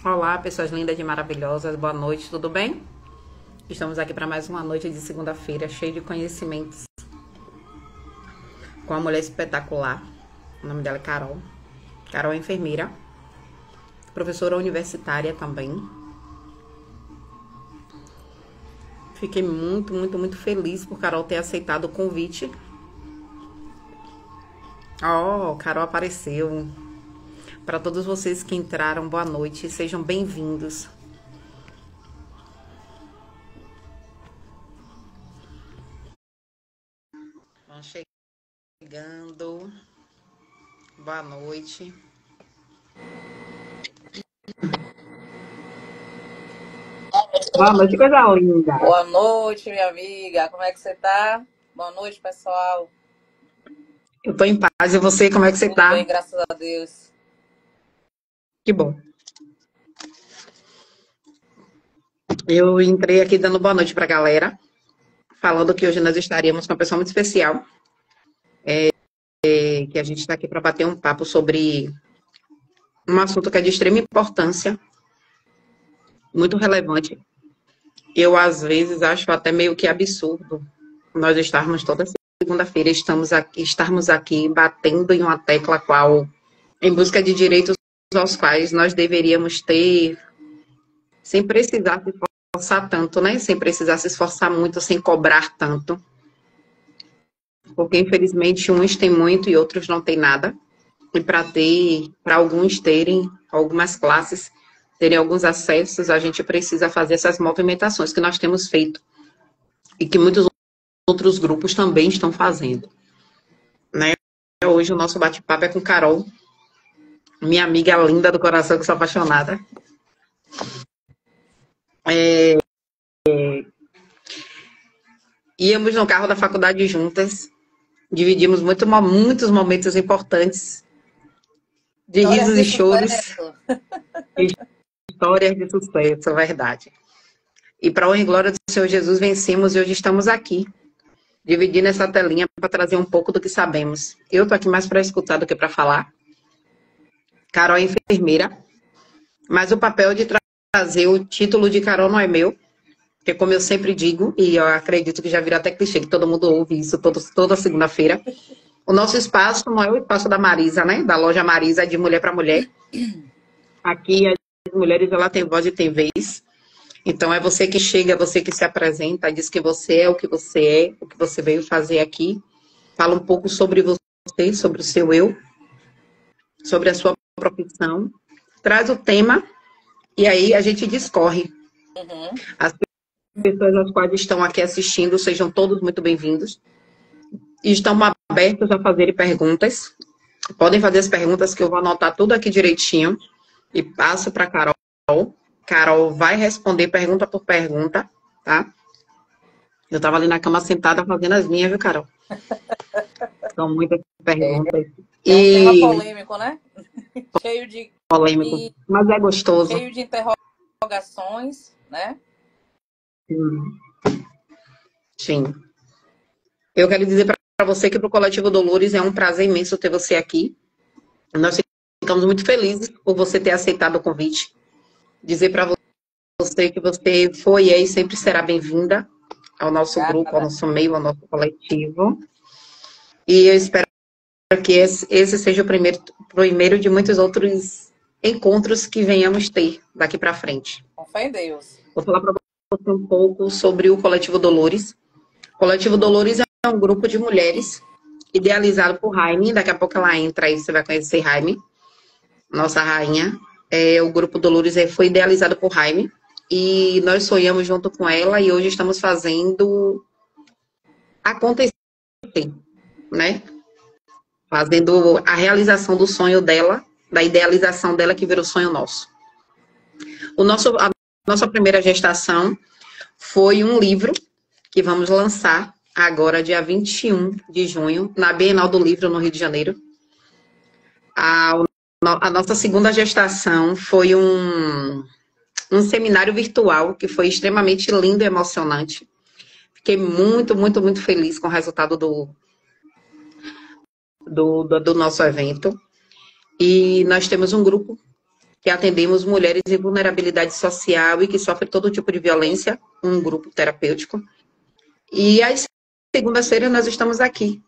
Olá, pessoas lindas e maravilhosas, boa noite, tudo bem? Estamos aqui para mais uma noite de segunda-feira, cheia de conhecimentos, com uma mulher espetacular. O nome dela é Carol. Carol é enfermeira, professora universitária também. Fiquei muito feliz por Carol ter aceitado o convite. Oh, Carol apareceu. Para todos vocês que entraram, boa noite, sejam bem-vindos. Vão chegando. Boa noite. Boa noite, coisa linda. Boa noite, minha amiga. Como é que você tá? Boa noite, pessoal. Eu tô em paz. E você, como é que você Tudo tá? bem, graças a Deus. Que bom. Eu entrei aqui dando boa noite pra galera, falando que hoje nós estaríamos com uma pessoa muito especial, que a gente está aqui para bater um papo sobre um assunto que é de extrema importância, muito relevante. Eu, às vezes, acho até meio que absurdo nós estarmos toda segunda-feira, estarmos aqui batendo em uma tecla qual, em busca de direitos aos quais nós deveríamos ter, sem precisar se esforçar tanto, né? Sem precisar se esforçar muito, sem cobrar tanto. Porque, infelizmente, uns têm muito e outros não têm nada. E para alguns terem, algumas classes terem alguns acessos, a gente precisa fazer essas movimentações que nós temos feito e que muitos outros grupos também estão fazendo, né? Hoje o nosso bate-papo é com Carol, minha amiga linda do coração, que sou apaixonada. Íamos no carro da faculdade juntas, dividimos muitos momentos importantes de Histórias risos e de choros, sucesso. histórias de sucesso, é verdade. E para a honra e glória do Senhor Jesus, vencemos e hoje estamos aqui, dividindo essa telinha para trazer um pouco do que sabemos. Eu tô aqui mais para escutar do que para falar. Carol é enfermeira, mas o papel de trazer o título de Carol não é meu, porque como eu sempre digo, e eu acredito que já virou até clichê, que todo mundo ouve isso toda segunda-feira, o nosso espaço não é o espaço da Marisa, né? Da loja Marisa de mulher para mulher. Aqui as mulheres ela tem voz e tem vez. Então é você que chega, é você que se apresenta, diz que você é, o que você veio fazer aqui. Fala um pouco sobre você, sobre o seu eu, sobre a sua profissão. Traz o tema e aí a gente discorre. Uhum. As pessoas as quais estão aqui assistindo, sejam todos muito bem-vindos. E estão abertos a fazerem perguntas. Podem fazer as perguntas que eu vou anotar tudo aqui direitinho e passo para Carol. Carol vai responder pergunta por pergunta, tá? Eu estava ali na cama sentada fazendo as minhas, viu, Carol? São muitas perguntas. É um tema E polêmico, né? Cheio de, polêmico, e mas é gostoso. cheio de interrogações, né? Sim. Eu quero dizer para você que para o Coletivo Dolores é um prazer imenso ter você aqui. Nós ficamos muito felizes por você ter aceitado o convite. Dizer para você que você foi e sempre será bem-vinda ao nosso grupo, ao Obrigada. nosso meio, ao nosso coletivo. E eu espero que esse seja o primeiro de muitos outros encontros que venhamos ter daqui para frente. Com fé em Deus. Vou falar para você um pouco sobre o Coletivo Dolores. O Coletivo Dolores é um grupo de mulheres idealizado por Jaime. Daqui a pouco ela entra aí, você vai conhecer Jaime, nossa rainha. O grupo Dolores foi idealizado por Jaime e nós sonhamos junto com ela e hoje estamos fazendo acontecer, né? Fazendo a realização do sonho dela, da idealização dela que virou sonho nosso. A nossa primeira gestação foi um livro que vamos lançar agora, dia 21 de junho, na Bienal do Livro, no Rio de Janeiro. A nossa segunda gestação foi um seminário virtual que foi extremamente lindo e emocionante. Fiquei muito feliz com o resultado do nosso evento. E nós temos um grupo que atendemos mulheres em vulnerabilidade social e que sofrem todo tipo de violência, um grupo terapêutico. E às segundas-feiras nós estamos aqui,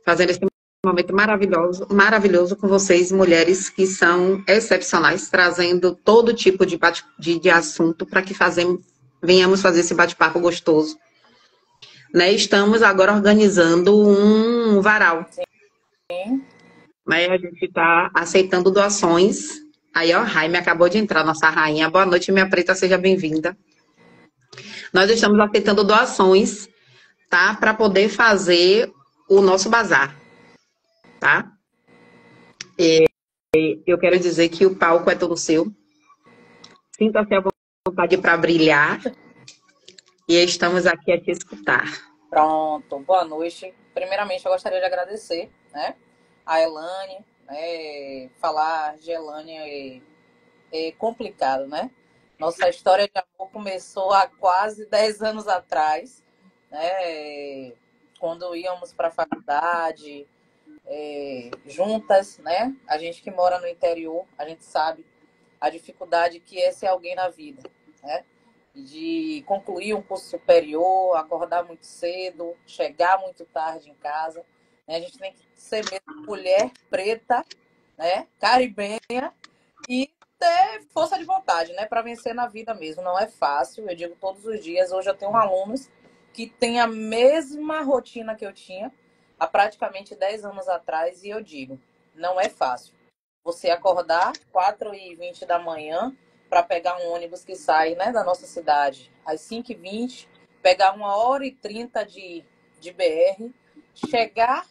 fazendo esse momento maravilhoso, maravilhoso com vocês, mulheres que são excepcionais, trazendo todo tipo de assunto para que venhamos fazer esse bate-papo gostoso. Né? Estamos agora organizando um varal. Sim. Né? A gente está aceitando doações. Aí, ó, Jaime acabou de entrar, nossa rainha. Boa noite, minha preta, seja bem-vinda. Nós estamos aceitando doações, tá? Para poder fazer o nosso bazar, tá? Eu quero dizer que o palco é todo seu. Sinta-se à vontade para brilhar. E estamos aqui a te escutar. Pronto, boa noite. Primeiramente, eu gostaria de agradecer, né, a Elane, né, falar de Elane é complicado, né? Nossa história de amor começou há quase 10 anos atrás, né, quando íamos para a faculdade, juntas, né? A gente que mora no interior, a gente sabe a dificuldade que é ser alguém na vida, né? De concluir um curso superior, acordar muito cedo, chegar muito tarde em casa. Né? A gente tem que ser mesmo mulher preta, né? Caribenha e ter força de vontade, né? Para vencer na vida mesmo. Não é fácil, eu digo todos os dias. Hoje eu tenho alunos que têm a mesma rotina que eu tinha há praticamente 10 anos atrás e eu digo, não é fácil. Você acordar 4h20 da manhã para pegar um ônibus que sai, né, da nossa cidade às 5h20, pegar 1h30 de BR, chegar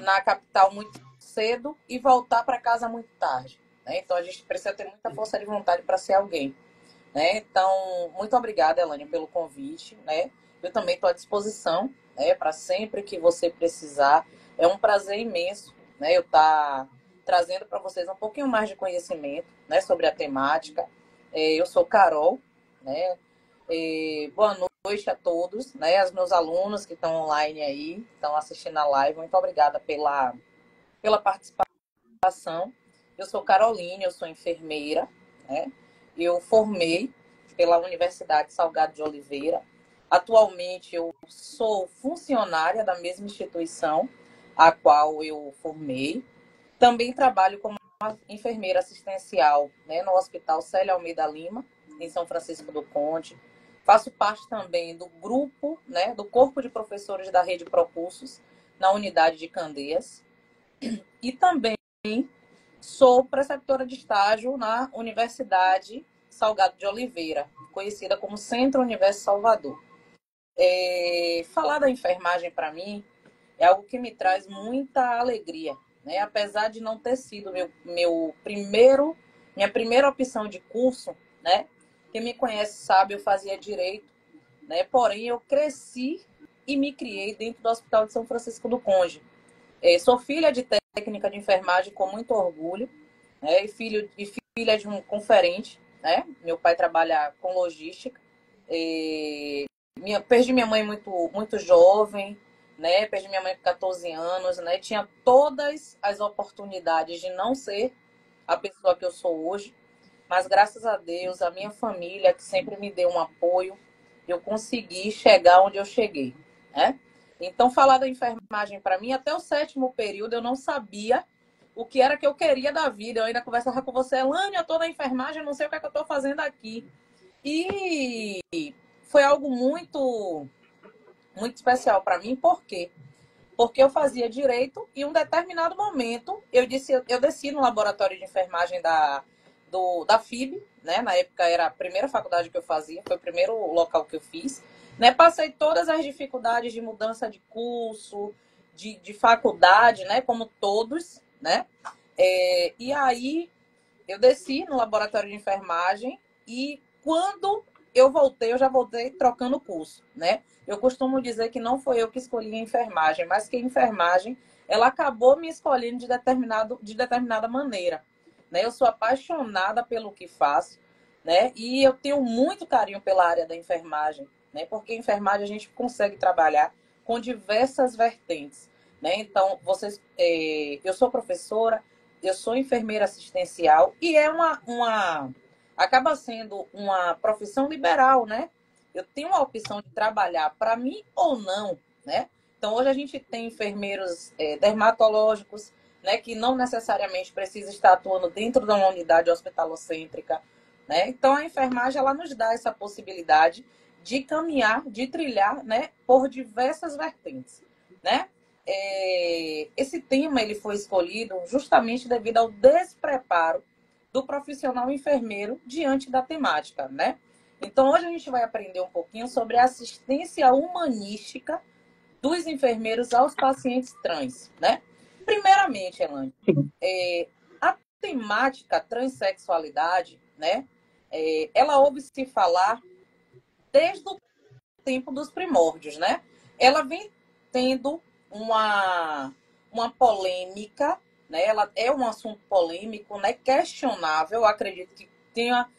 na capital muito cedo e voltar para casa muito tarde. Né? Então, a gente precisa ter muita força de vontade para ser alguém. Né? Então, muito obrigada, Elane, pelo convite. Né? Eu também estou à disposição, né, para sempre que você precisar. É um prazer imenso, né, eu estar trazendo para vocês um pouquinho mais de conhecimento, né, sobre a temática. Eu sou Carol, né? Boa noite a todos, né? Aos meus alunos que estão online aí, estão assistindo a live. Muito obrigada pela participação. Eu sou Caroline, eu sou enfermeira, né? Eu formei pela Universidade Salgado de Oliveira. Atualmente eu sou funcionária da mesma instituição a qual eu formei. Também trabalho como enfermeira assistencial, né, no Hospital Célia Almeida Lima, em São Francisco do Conde. Faço parte também do grupo, né, do corpo de professores da Rede Procursos, na unidade de Candeias. E também sou preceptora de estágio na Universidade Salgado de Oliveira, conhecida como Centro Universo Salvador. Falar da enfermagem, para mim, é algo que me traz muita alegria. Né? Apesar de não ter sido minha primeira opção de curso, né? Quem me conhece sabe, eu fazia direito, né? Porém, eu cresci e me criei dentro do Hospital de São Francisco do Conde. Sou filha de técnica de enfermagem com muito orgulho, né? E filha de um conferente, né? Meu pai trabalha com logística. Perdi minha mãe muito jovem, né? Perdi minha mãe com 14 anos, né? Tinha todas as oportunidades de não ser a pessoa que eu sou hoje, mas graças a Deus, a minha família, que sempre me deu um apoio, eu consegui chegar onde eu cheguei, né? Então, falar da enfermagem para mim, até o 7º período, eu não sabia o que era que eu queria da vida. Eu ainda conversava com você, Elane, eu tô na enfermagem, não sei o que é que eu tô fazendo aqui. E foi algo muito especial para mim, por quê? Porque eu fazia direito e em um determinado momento eu desci no laboratório de enfermagem da FIB, né? Na época era a primeira faculdade que eu fazia, foi o primeiro local que eu fiz. Né? Passei todas as dificuldades de mudança de curso, de faculdade, né? Como todos, né? E aí eu desci no laboratório de enfermagem e quando eu voltei, eu já voltei trocando curso, né? Eu costumo dizer que não foi eu que escolhi a enfermagem, mas que a enfermagem, ela acabou me escolhendo de determinada maneira, né? Eu sou apaixonada pelo que faço, né? E eu tenho muito carinho pela área da enfermagem, né? Porque a enfermagem a gente consegue trabalhar com diversas vertentes, né? Então, eu sou professora, eu sou enfermeira assistencial e é acaba sendo uma profissão liberal, né? Eu tenho a opção de trabalhar para mim ou não, né? Então, hoje a gente tem enfermeiros dermatológicos, né, que não necessariamente precisa estar atuando dentro de uma unidade hospitalocêntrica, né? Então, a enfermagem, ela nos dá essa possibilidade de caminhar, de trilhar, né, por diversas vertentes, né? Esse tema ele foi escolhido justamente devido ao despreparo do profissional enfermeiro diante da temática, né? Então, hoje a gente vai aprender um pouquinho sobre a assistência humanística dos enfermeiros aos pacientes trans, né? Primeiramente, Elaine, a temática transexualidade, né? Ela ouve-se falar desde o tempo dos primórdios, né? Ela vem tendo uma polêmica, né? Ela é um assunto polêmico, né? Questionável. Eu acredito que tenha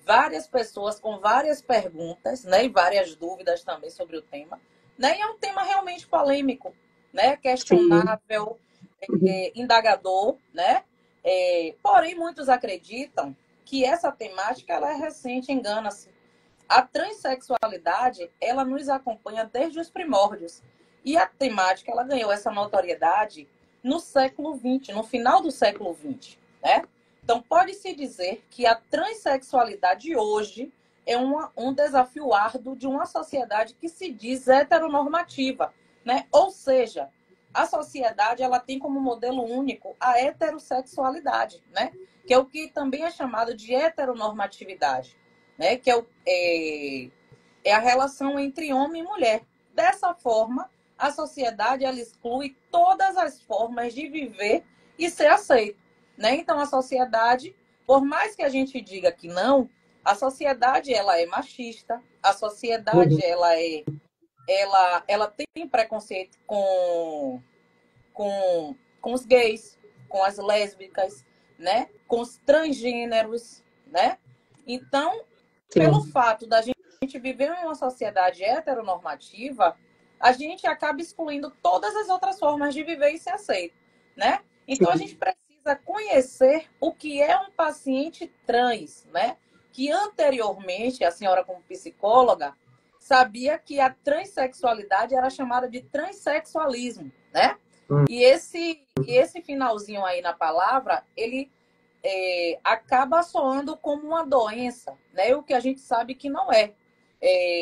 várias pessoas com várias perguntas, né? E várias dúvidas também sobre o tema, né? E é um tema realmente polêmico, né? Questionável, indagador, né? Porém, muitos acreditam que essa temática ela é recente, engana-se. A transexualidade, ela nos acompanha desde os primórdios. E a temática, ela ganhou essa notoriedade no século XX, no final do século XX, né? Então, pode-se dizer que a transexualidade hoje é um desafio árduo de uma sociedade que se diz heteronormativa, né? Ou seja, a sociedade, ela tem como modelo único a heterossexualidade, né? Que é o que também é chamado de heteronormatividade, né? Que é a relação entre homem e mulher. Dessa forma, a sociedade ela exclui todas as formas de viver e ser aceito, né? Então, a sociedade, por mais que a gente diga que não, a sociedade ela é machista, a sociedade ela tem preconceito com os gays, com as lésbicas, né? Com os transgêneros, né? Então, pelo fato da gente viver em uma sociedade heteronormativa, a gente acaba excluindo todas as outras formas de viver e ser aceito, né? Então, a gente precisa conhecer o que é um paciente trans, né? Que anteriormente, a senhora como psicóloga, sabia que a transexualidade era chamada de transexualismo, né? E esse finalzinho aí na palavra, ele acaba soando como uma doença, né? O que a gente sabe que não é.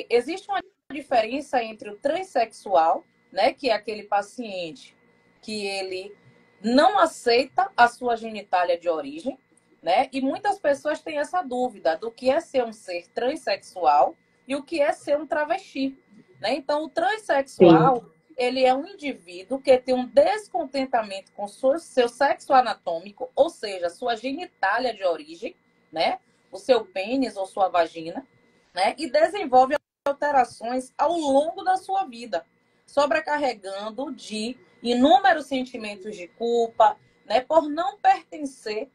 Existe uma diferença entre o transexual, né? Que é aquele paciente que ele não aceita a sua genitália de origem, né? E muitas pessoas têm essa dúvida do que é ser um ser transexual e o que é ser um travesti, né? Então, o transexual, ele é um indivíduo que tem um descontentamento com seu sexo anatômico, ou seja, sua genitália de origem, né? O seu pênis ou sua vagina, né? E desenvolve alterações ao longo da sua vida, sobrecarregando de inúmeros sentimentos de culpa, né? Por não pertencer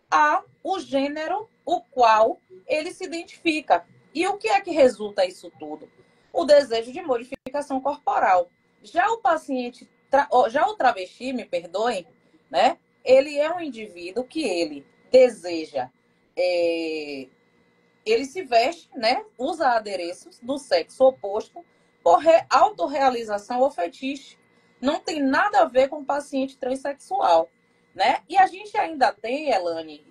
ao gênero o qual ele se identifica. E o que é que resulta isso tudo? O desejo de modificação corporal. Já o paciente, já o travesti, me perdoem, né? Ele é um indivíduo que ele deseja, ele se veste, né? Usa adereços do sexo oposto por autorrealização ou fetiche. Não tem nada a ver com o paciente transexual, né? E a gente ainda tem, Elane,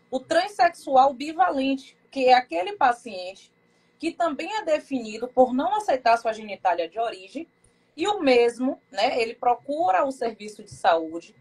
o transexual bivalente, que é aquele paciente que também é definido por não aceitar sua genitália de origem, e o mesmo, né, ele procura o serviço de saúde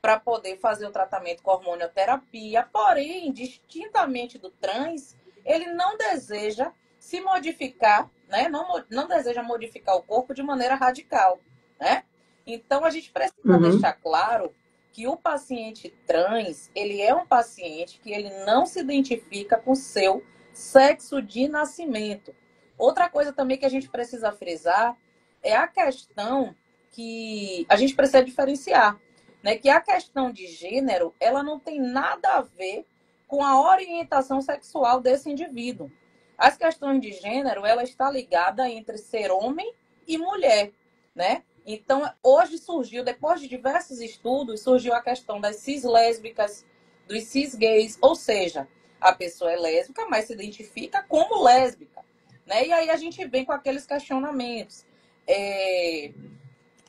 para poder fazer o tratamento com hormonioterapia, porém, distintamente do trans, ele não deseja se modificar, né, não deseja modificar o corpo de maneira radical, né? Então, a gente precisa deixar claro que o paciente trans, ele é um paciente que ele não se identifica com seu sexo de nascimento. Outra coisa também que a gente precisa frisar é a questão que a gente precisa diferenciar, né? Que a questão de gênero, ela não tem nada a ver com a orientação sexual desse indivíduo. As questões de gênero, ela está ligada entre ser homem e mulher, né? Então, hoje surgiu, depois de diversos estudos, surgiu a questão das cis lésbicas, dos cis gays, ou seja, a pessoa é lésbica, mas se identifica como lésbica, né? E aí a gente vem com aqueles questionamentos.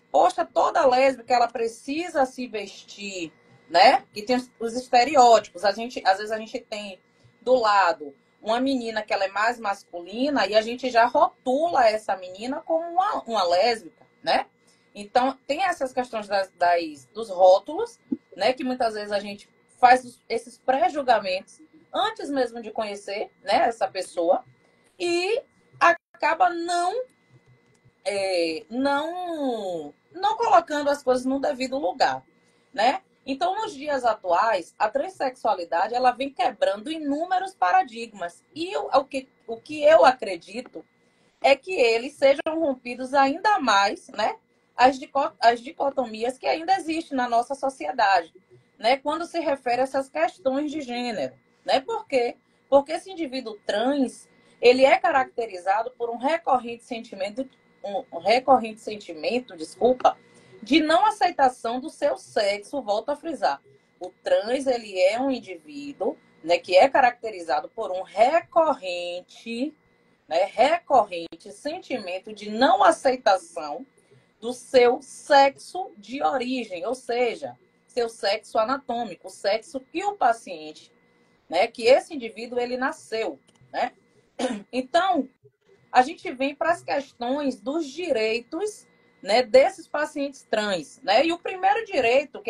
Poxa, toda lésbica, ela precisa se vestir, né? Que tem os estereótipos. Às vezes a gente tem do lado uma menina que ela é mais masculina e a gente já rotula essa menina como uma lésbica, né? Então, tem essas questões dos rótulos, né? Que muitas vezes a gente faz esses pré-julgamentos antes mesmo de conhecer, né, essa pessoa e acaba não colocando as coisas no devido lugar, né? Então, nos dias atuais, a transexualidade ela vem quebrando inúmeros paradigmas. E o que eu acredito é que eles sejam rompidos ainda mais, né? As dicotomias que ainda existem na nossa sociedade, né? Quando se refere a essas questões de gênero, né? Por quê? Porque esse indivíduo trans, ele é caracterizado por um recorrente sentimento, desculpa, de não aceitação do seu sexo, volto a frisar. O trans, ele é um indivíduo, né, que é caracterizado por um recorrente sentimento de não aceitação do seu sexo de origem, ou seja, seu sexo anatômico, o sexo que o paciente, né, que esse indivíduo ele nasceu, né? Então, a gente vem para as questões dos direitos, né, desses pacientes trans, né? E o primeiro direito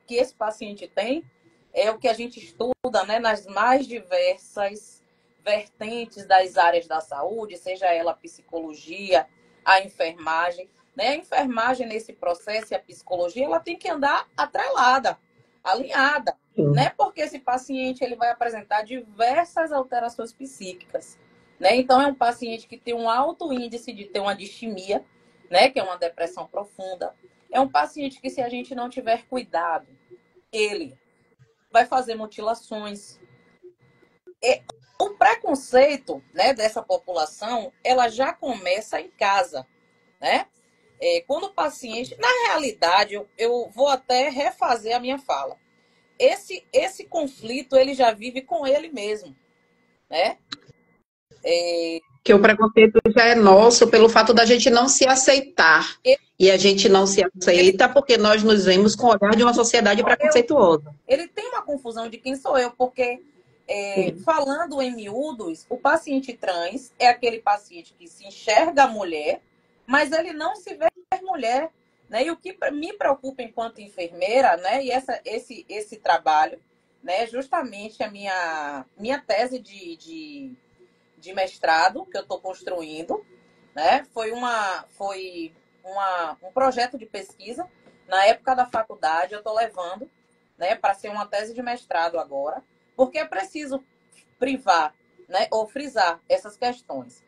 que esse paciente tem é o que a gente estuda, né, nas mais diversas vertentes das áreas da saúde, seja ela a psicologia, a enfermagem, né? A enfermagem nesse processo e a psicologia, ela tem que andar atrelada, alinhada, né? Porque esse paciente ele vai apresentar diversas alterações psíquicas, né? Então, é um paciente que tem um alto índice de ter uma distimia, né? Que é uma depressão profunda. É um paciente que, se a gente não tiver cuidado, ele vai fazer mutilações. O preconceito, né, dessa população, ela já começa em casa, né? Quando o paciente... Na realidade, eu vou até refazer a minha fala. Esse conflito, ele já vive com ele mesmo, né? Que o preconceito já é nosso pelo fato da gente não se aceitar. E a gente não se aceita porque nós nos vemos com o olhar de uma sociedade preconceituosa. Ele tem uma confusão de quem sou eu, porque, falando em miúdos, o paciente trans é aquele paciente que se enxerga mulher, mas ele não se vê mulher, né? E o que me preocupa enquanto enfermeira, né? E esse trabalho, né? Justamente a minha tese de mestrado que eu estou construindo, né? Foi um projeto de pesquisa na época da faculdade, eu estou levando, né, para ser uma tese de mestrado agora, porque é preciso privar, né, ou frisar essas questões.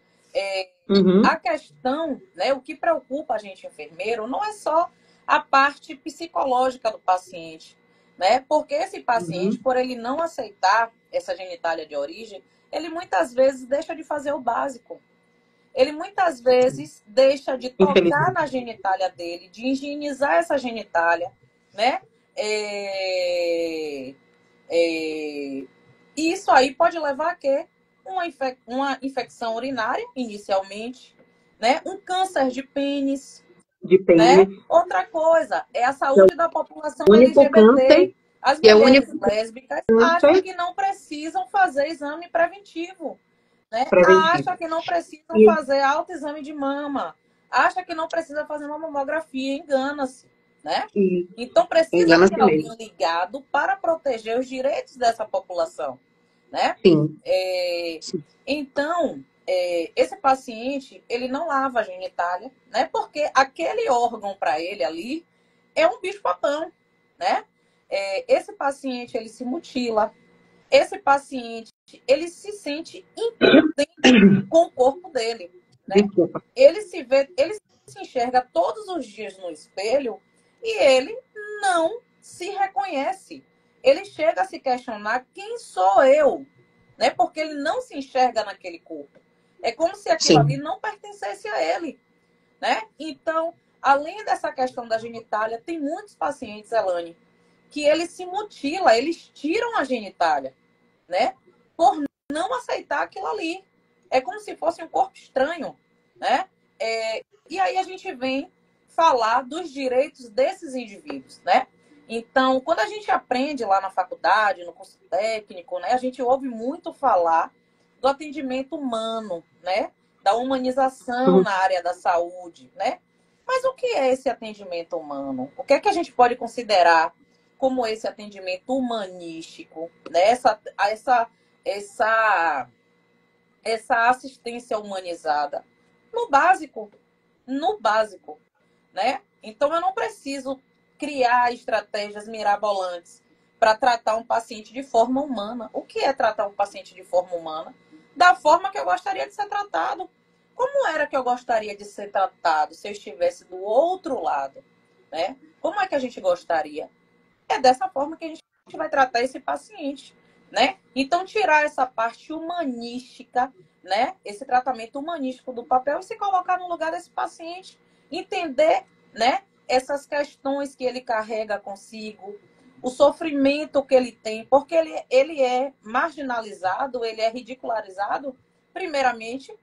A questão, né, o que preocupa a gente enfermeiro não é só a parte psicológica do paciente, né? Porque esse paciente, por ele não aceitar essa genitália de origem, ele muitas vezes deixa de fazer o básico. Ele muitas vezes deixa de tocar na genitália dele, de higienizar essa genitália, né? E isso aí pode levar a quê? Uma infecção urinária, inicialmente, né? Um câncer de pênis, né? Outra coisa é a saúde da população LGBT. As mulheres lésbicas acham que não precisam fazer exame preventivo, né? Acha que não precisam fazer autoexame de mama, acha que não precisa fazer uma mamografia, engana-se, né? Então precisa ter alguém ligado para proteger os direitos dessa população, né? Então, esse paciente, ele não lava a genitália, né? Porque aquele órgão para ele ali é um bicho-papão, né? Esse paciente, ele se mutila. Esse paciente, ele se sente impotente com o corpo dele, né? Ele se enxerga todos os dias no espelho e ele não se reconhece. Ele chega a se questionar: quem sou eu? Né? Porque ele não se enxerga naquele corpo. É como se aquilo ali não pertencesse a ele, né? Então, Além dessa questão da genitália, tem muitos pacientes, Elane, que eles se mutilam, eles tiram a genitália, né? Por não aceitar aquilo ali. É como se fosse um corpo estranho, né? E aí a gente vem falar dos direitos desses indivíduos, né? Então, quando a gente aprende lá na faculdade, no curso técnico, né, a gente ouve muito falar do atendimento humano, né? Da humanização na área da saúde, né? Mas o que é esse atendimento humano? O que é que a gente pode considerar como esse atendimento humanístico, né? Essa assistência humanizada? No básico, no básico, né? Então, eu não preciso criar estratégias mirabolantes para tratar um paciente de forma humana. O que é tratar um paciente de forma humana? Da forma que eu gostaria de ser tratado. Como era que eu gostaria de ser tratado se eu estivesse do outro lado, né? Como é que a gente gostaria? É dessa forma que a gente vai tratar esse paciente, né? Então, tirar essa parte humanística, né? Esse tratamento humanístico do papel e se colocar no lugar desse paciente, entender, né? Essas questões que ele carrega consigo, o sofrimento que ele tem, porque ele é marginalizado, ele é ridicularizado, primeiramente,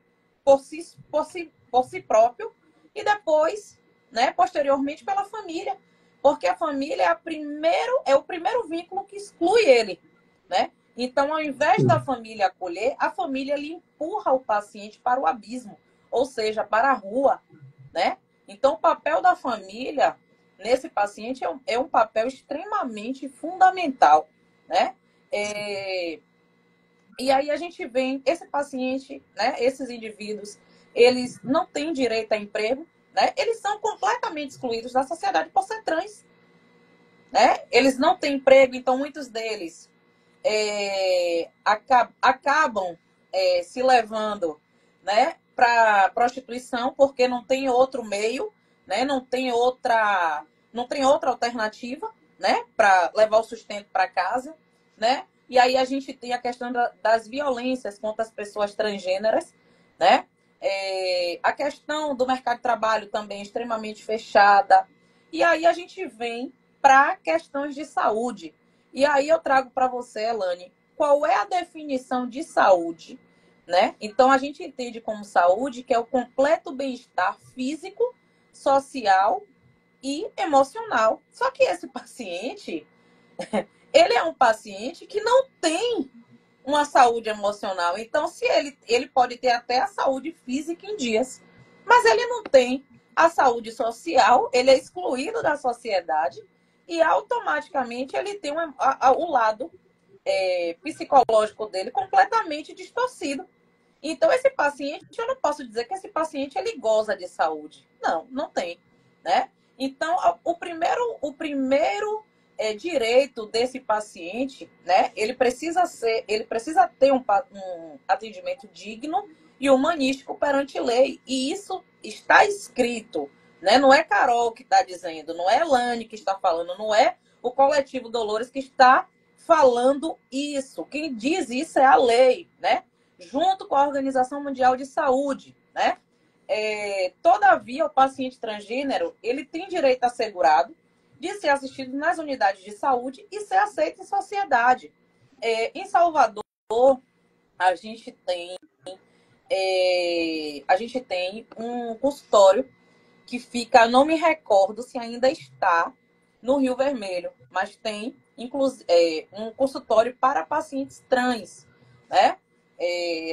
por si próprio e depois, né, posteriormente, pela família. Porque a família é o primeiro vínculo que exclui ele, né? Então, ao invés da família acolher, a família lhe empurra o paciente para o abismo, ou seja, para a rua, né? Então, o papel da família nesse paciente é um papel extremamente fundamental, né? E aí a gente vê esse paciente, né? Esses indivíduos, eles não têm direito a emprego, né? Eles são completamente excluídos da sociedade por ser trans, né? Eles não têm emprego, então muitos deles acabam se levando, né, para prostituição porque não tem outro meio, né? Não tem outra alternativa, né, para levar o sustento para casa, né? E aí a gente tem a questão das violências contra as pessoas transgêneras, né? A questão do mercado de trabalho também é extremamente fechada. E aí a gente vem para questões de saúde. E aí eu trago para você, Elane, qual é a definição de saúde, né? Então a gente entende como saúde que é o completo bem-estar físico, social e emocional. Só que esse paciente, ele é um paciente que não tem uma saúde emocional. Então, se ele pode ter até a saúde física em dias, mas ele não tem a saúde social, ele é excluído da sociedade e automaticamente ele tem o lado psicológico dele completamente distorcido. Então, esse paciente, eu não posso dizer que esse paciente ele goza de saúde. Não, não tem, né? Então, o primeiro direito desse paciente, né? Ele precisa ter um atendimento digno e humanístico perante lei. E isso está escrito, né? Não é Carol que está dizendo, não é Elane que está falando, não é o coletivo Dolores que está falando isso. Quem diz isso é a lei, né? Junto com a Organização Mundial de Saúde, né? Todavia, o paciente transgênero, ele tem direito assegurado de ser assistido nas unidades de saúde e ser aceito em sociedade. Em Salvador, a gente tem um consultório que fica, não me recordo se ainda está no Rio Vermelho, mas tem um consultório para pacientes trans, né?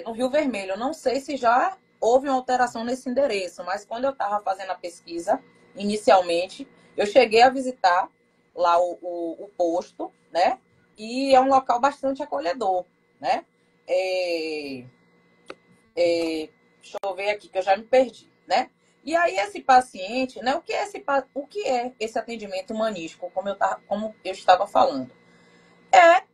No Rio Vermelho. Não sei se já houve uma alteração nesse endereço, mas quando eu estava fazendo a pesquisa, inicialmente, eu cheguei a visitar lá o posto, né? E é um local bastante acolhedor, né? Deixa eu ver aqui, que eu já me perdi, né? E aí esse paciente, né? O que é esse atendimento humanístico, como eu estava falando?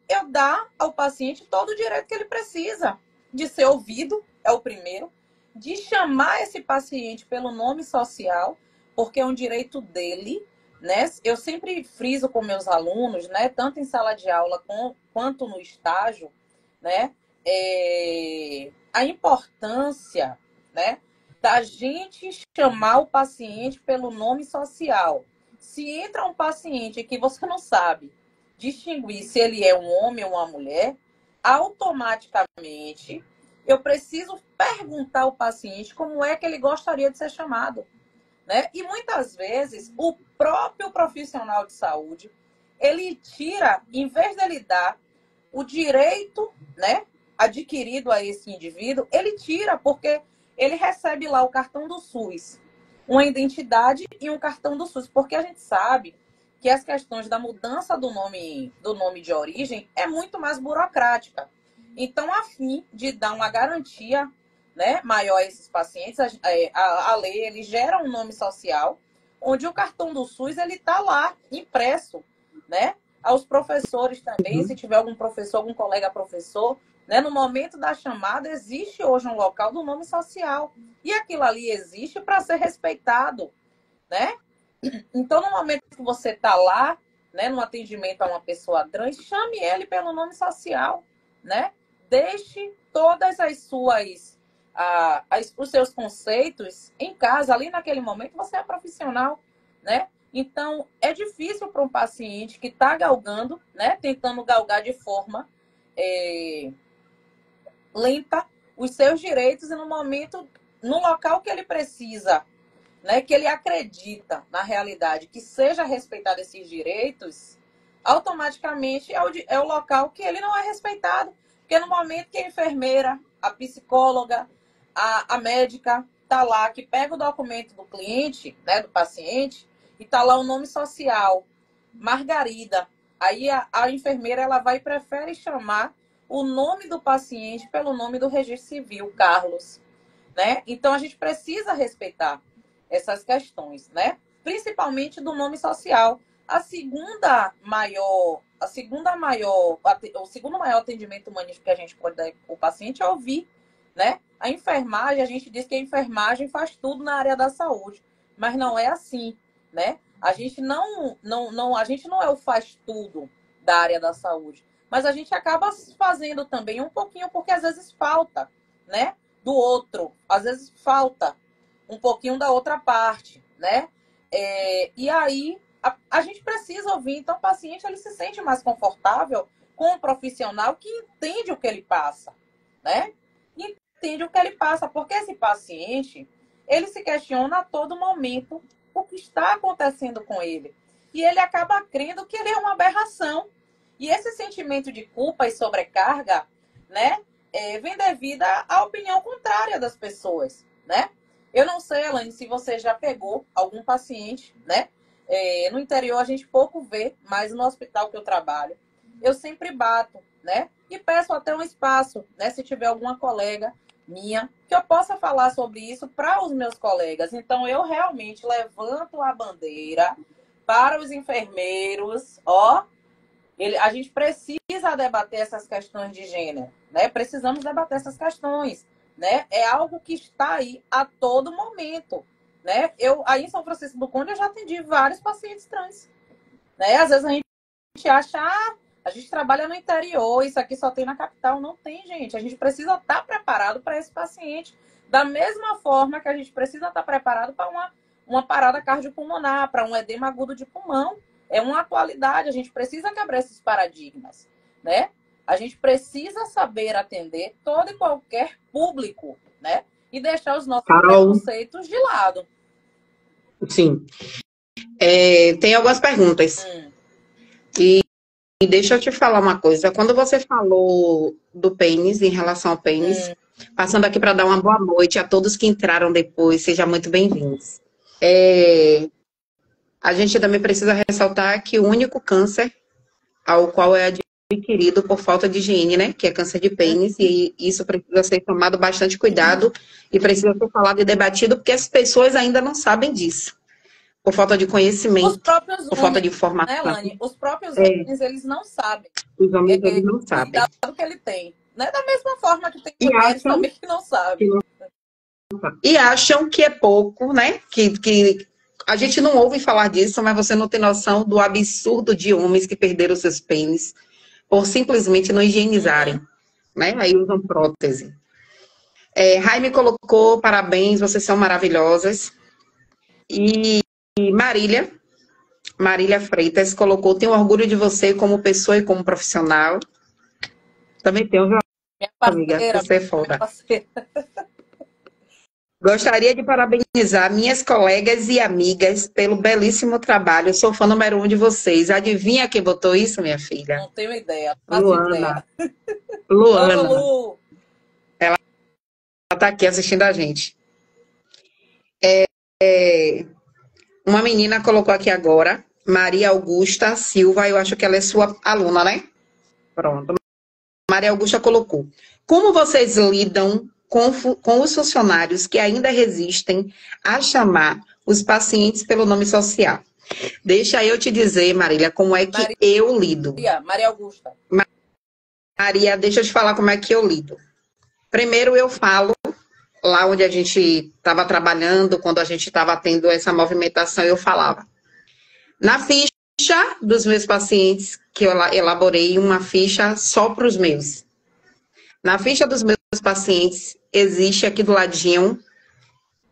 Eu dar ao paciente todo o direito que ele precisa de ser ouvido, é o primeiro, de chamar esse paciente pelo nome social, porque é um direito dele, né? Eu sempre friso com meus alunos, né? Tanto em sala de aula quanto no estágio, né? A importância, né? da gente chamar o paciente pelo nome social. Se entra um paciente que você não sabe distinguir se ele é um homem ou uma mulher, automaticamente eu preciso perguntar ao paciente como é que ele gostaria de ser chamado, né? E muitas vezes o próprio profissional de saúde, ele tira, em vez dele dar o direito, né, adquirido a esse indivíduo, ele tira porque ele recebe lá o cartão do SUS, uma identidade e um cartão do SUS, porque a gente sabe que as questões da mudança do nome de origem é muito mais burocrática. Então, a fim de dar uma garantia, né, maior a esses pacientes, a lei ele gera um nome social, onde o cartão do SUS ele está lá impresso, né? Aos professores também, se tiver algum professor, algum colega professor, né, no momento da chamada existe hoje um local do nome social e aquilo ali existe para ser respeitado, né? Então, no momento que você está lá, né, no atendimento a uma pessoa trans, chame ele pelo nome social, né? Deixe todas as suas, os seus conceitos em casa, ali naquele momento você é profissional, né? Então, é difícil para um paciente que está galgando, né, tentando galgar de forma lenta os seus direitos e no momento, no local que ele precisa, né, que ele acredita na realidade que seja respeitado esses direitos, automaticamente é o local que ele não é respeitado. Porque no momento que a enfermeira, a psicóloga, a médica está lá, que pega o documento do cliente, né, do paciente, e está lá o nome social, Margarida. Aí a enfermeira ela vai e prefere chamar o nome do paciente pelo nome do registro civil, Carlos, né? Então a gente precisa respeitar essas questões, né? Principalmente do nome social. O segundo maior atendimento humanístico que a gente pode dar ao paciente é ouvir, né? A enfermagem, a gente diz que a enfermagem faz tudo na área da saúde, mas não é assim, né? A gente a gente não é o faz tudo da área da saúde, mas a gente acaba fazendo também um pouquinho, porque às vezes falta, né? Do outro, às vezes falta um pouquinho da outra parte, né? E aí a gente precisa ouvir, então o paciente ele se sente mais confortável com um profissional que entende o que ele passa, né? Entende o que ele passa, porque esse paciente ele se questiona a todo momento o que está acontecendo com ele. E ele acaba crendo que ele é uma aberração. E esse sentimento de culpa e sobrecarga, né, vem devido à opinião contrária das pessoas, né? Eu não sei, Elaine, se você já pegou algum paciente, né? No interior a gente pouco vê, mas no hospital que eu trabalho, eu sempre bato, né? E peço até um espaço, né? Se tiver alguma colega minha, que eu possa falar sobre isso para os meus colegas. Então, eu realmente levanto a bandeira para os enfermeiros, a gente precisa debater essas questões de gênero, né? Precisamos debater essas questões, né? É algo que está aí a todo momento, né? Aí em São Francisco do Conde eu já atendi vários pacientes trans, né? Às vezes a gente acha, a gente trabalha no interior, isso aqui só tem na capital. Não tem, gente. A gente precisa estar preparado para esse paciente, da mesma forma que a gente precisa estar preparado para uma parada cardiopulmonar, para um edema agudo de pulmão. É uma atualidade, a gente precisa quebrar esses paradigmas, né? A gente precisa saber atender todo e qualquer público, né? E deixar os nossos preconceitos de lado. Sim. Tem algumas perguntas. E deixa eu te falar uma coisa. Quando você falou do pênis, em relação ao pênis, passando aqui para dar uma boa noite a todos que entraram depois, sejam muito bem-vindos. A gente também precisa ressaltar que o único câncer ao qual é adquirido por falta de higiene, né? Que é câncer de pênis, e isso precisa ser tomado bastante cuidado e precisa ser falado e debatido, porque as pessoas ainda não sabem disso. Por falta de conhecimento, por falta de informação. Né, Elaine? Os próprios homens, eles não sabem. Os homens, eles não sabem. O cuidado que ele tem. Né? Da mesma forma que tem mulheres também que não sabem. E acham que é pouco, né? Que a gente não ouve falar disso, mas você não tem noção do absurdo de homens que perderam seus pênis por simplesmente não higienizarem, né? Aí usam prótese. Jaime colocou, parabéns, vocês são maravilhosas. E Marília Freitas colocou, tenho orgulho de você como pessoa e como profissional. Também tenho, viu, Minha amiga? parceira, Você é minha foda. parceira. Gostaria de parabenizar minhas colegas e amigas pelo belíssimo trabalho. Eu sou fã número 1 de vocês. Adivinha quem botou isso, minha filha? Não tenho ideia, não faço Luana. ideia. Ô, Luana. Lu, Ela está aqui assistindo a gente. Uma menina colocou aqui agora, Maria Augusta Silva. Eu acho que ela é sua aluna, né? Pronto. Maria Augusta colocou. Como vocês lidam com os funcionários que ainda resistem a chamar os pacientes pelo nome social? Deixa eu te dizer, Marília, como é que eu lido. Maria Augusta. Maria, deixa eu te falar como é que eu lido. Primeiro eu falo, lá onde a gente estava trabalhando, quando a gente estava tendo essa movimentação, eu falava. Na ficha dos meus pacientes, que eu elaborei uma ficha só para os meus. Na ficha dos meus pacientes, existe aqui do ladinho,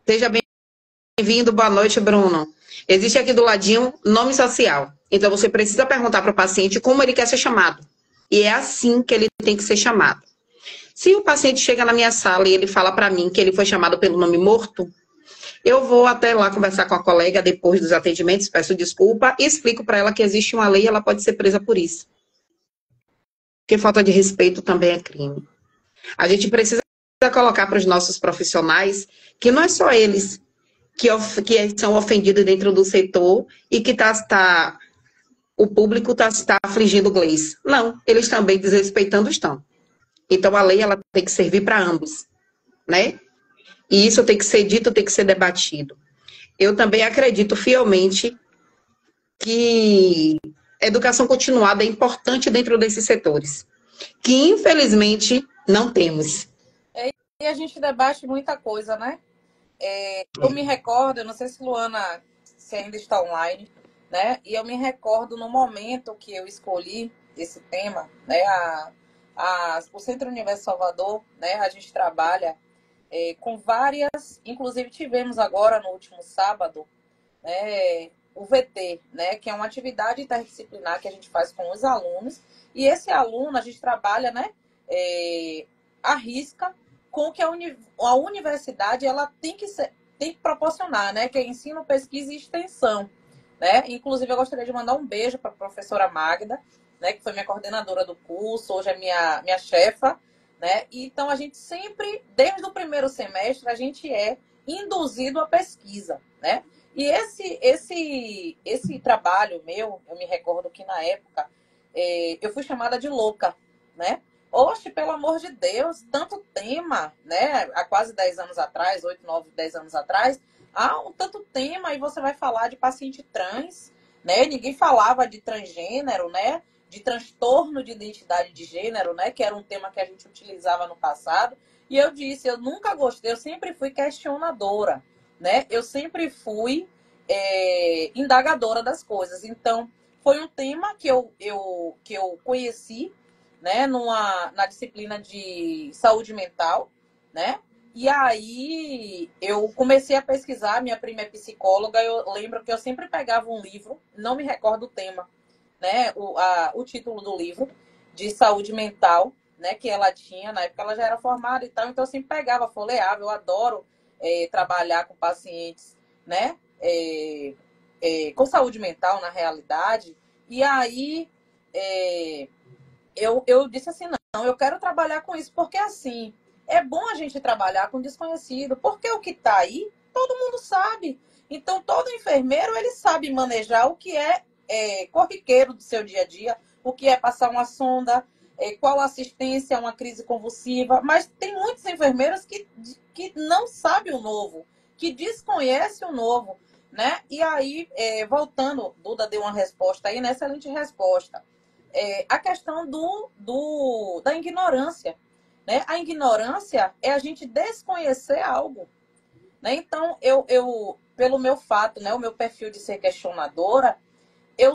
seja bem-vindo, boa noite, Bruno. Existe aqui do ladinho nome social. Então, você precisa perguntar para o paciente como ele quer ser chamado. E é assim que ele tem que ser chamado. Se o paciente chega na minha sala e ele fala para mim que ele foi chamado pelo nome morto, eu vou até lá conversar com a colega depois dos atendimentos, peço desculpa e explico para ela que existe uma lei e ela pode ser presa por isso. Porque falta de respeito também é crime. A gente precisa colocar para os nossos profissionais que não é só eles que são ofendidos dentro do setor e que o público está afligindo o Gleice. Não, eles também desrespeitando estão. Então, a lei ela tem que servir para ambos, né? E isso tem que ser dito, tem que ser debatido. Eu também acredito fielmente que educação continuada é importante dentro desses setores, que infelizmente não temos. E a gente debate muita coisa, né? Eu me recordo, eu não sei se Luana se ainda está online, né? E eu me recordo no momento que eu escolhi esse tema, né? O Centro Universo Salvador, né? A gente trabalha com várias, inclusive tivemos agora no último sábado, né? O VT, né? Que é uma atividade interdisciplinar que a gente faz com os alunos. E esse aluno, a gente trabalha, né? Arrisca com que a universidade ela tem que proporcionar, né? Que é ensino, pesquisa e extensão, né? Inclusive, eu gostaria de mandar um beijo para a professora Magda, né? Que foi minha coordenadora do curso, hoje é minha chefa, né? Então, a gente sempre, desde o primeiro semestre, a gente é induzido à pesquisa, né? E esse trabalho meu, eu me recordo que na época eu fui chamada de louca, né? Oxe, pelo amor de Deus, tanto tema, né? Há quase 10 anos atrás, 8, 9, 10 anos atrás, há tanto tema e você vai falar de paciente trans, né? Ninguém falava de transgênero, né? De transtorno de identidade de gênero, né? Que era um tema que a gente utilizava no passado. E eu disse, eu nunca gostei, eu sempre fui questionadora, né? Eu sempre fui indagadora das coisas. Então, foi um tema que eu conheci, né, na disciplina de saúde mental, né? E aí eu comecei a pesquisar, minha prima é psicóloga, eu lembro que eu sempre pegava um livro, não me recordo o tema, né, o título do livro, de saúde mental, né, que ela tinha, na época ela já era formada e tal, então eu sempre pegava, folheava, eu adoro trabalhar com pacientes, né, com saúde mental, na realidade, e aí eu disse assim, não, eu quero trabalhar com isso, porque assim, é bom a gente trabalhar com desconhecido, porque o que está aí, todo mundo sabe. Então, todo enfermeiro, ele sabe manejar o que é corriqueiro do seu dia a dia, o que é passar uma sonda, qual assistência a uma crise convulsiva, mas tem muitos enfermeiros que não sabem o novo, que desconhecem o novo, né? E aí, voltando, Duda deu uma resposta aí, né? Excelente resposta. A questão da ignorância, né? A ignorância é a gente desconhecer algo, né? Então, eu pelo meu fato, né, o meu perfil de ser questionadora, eu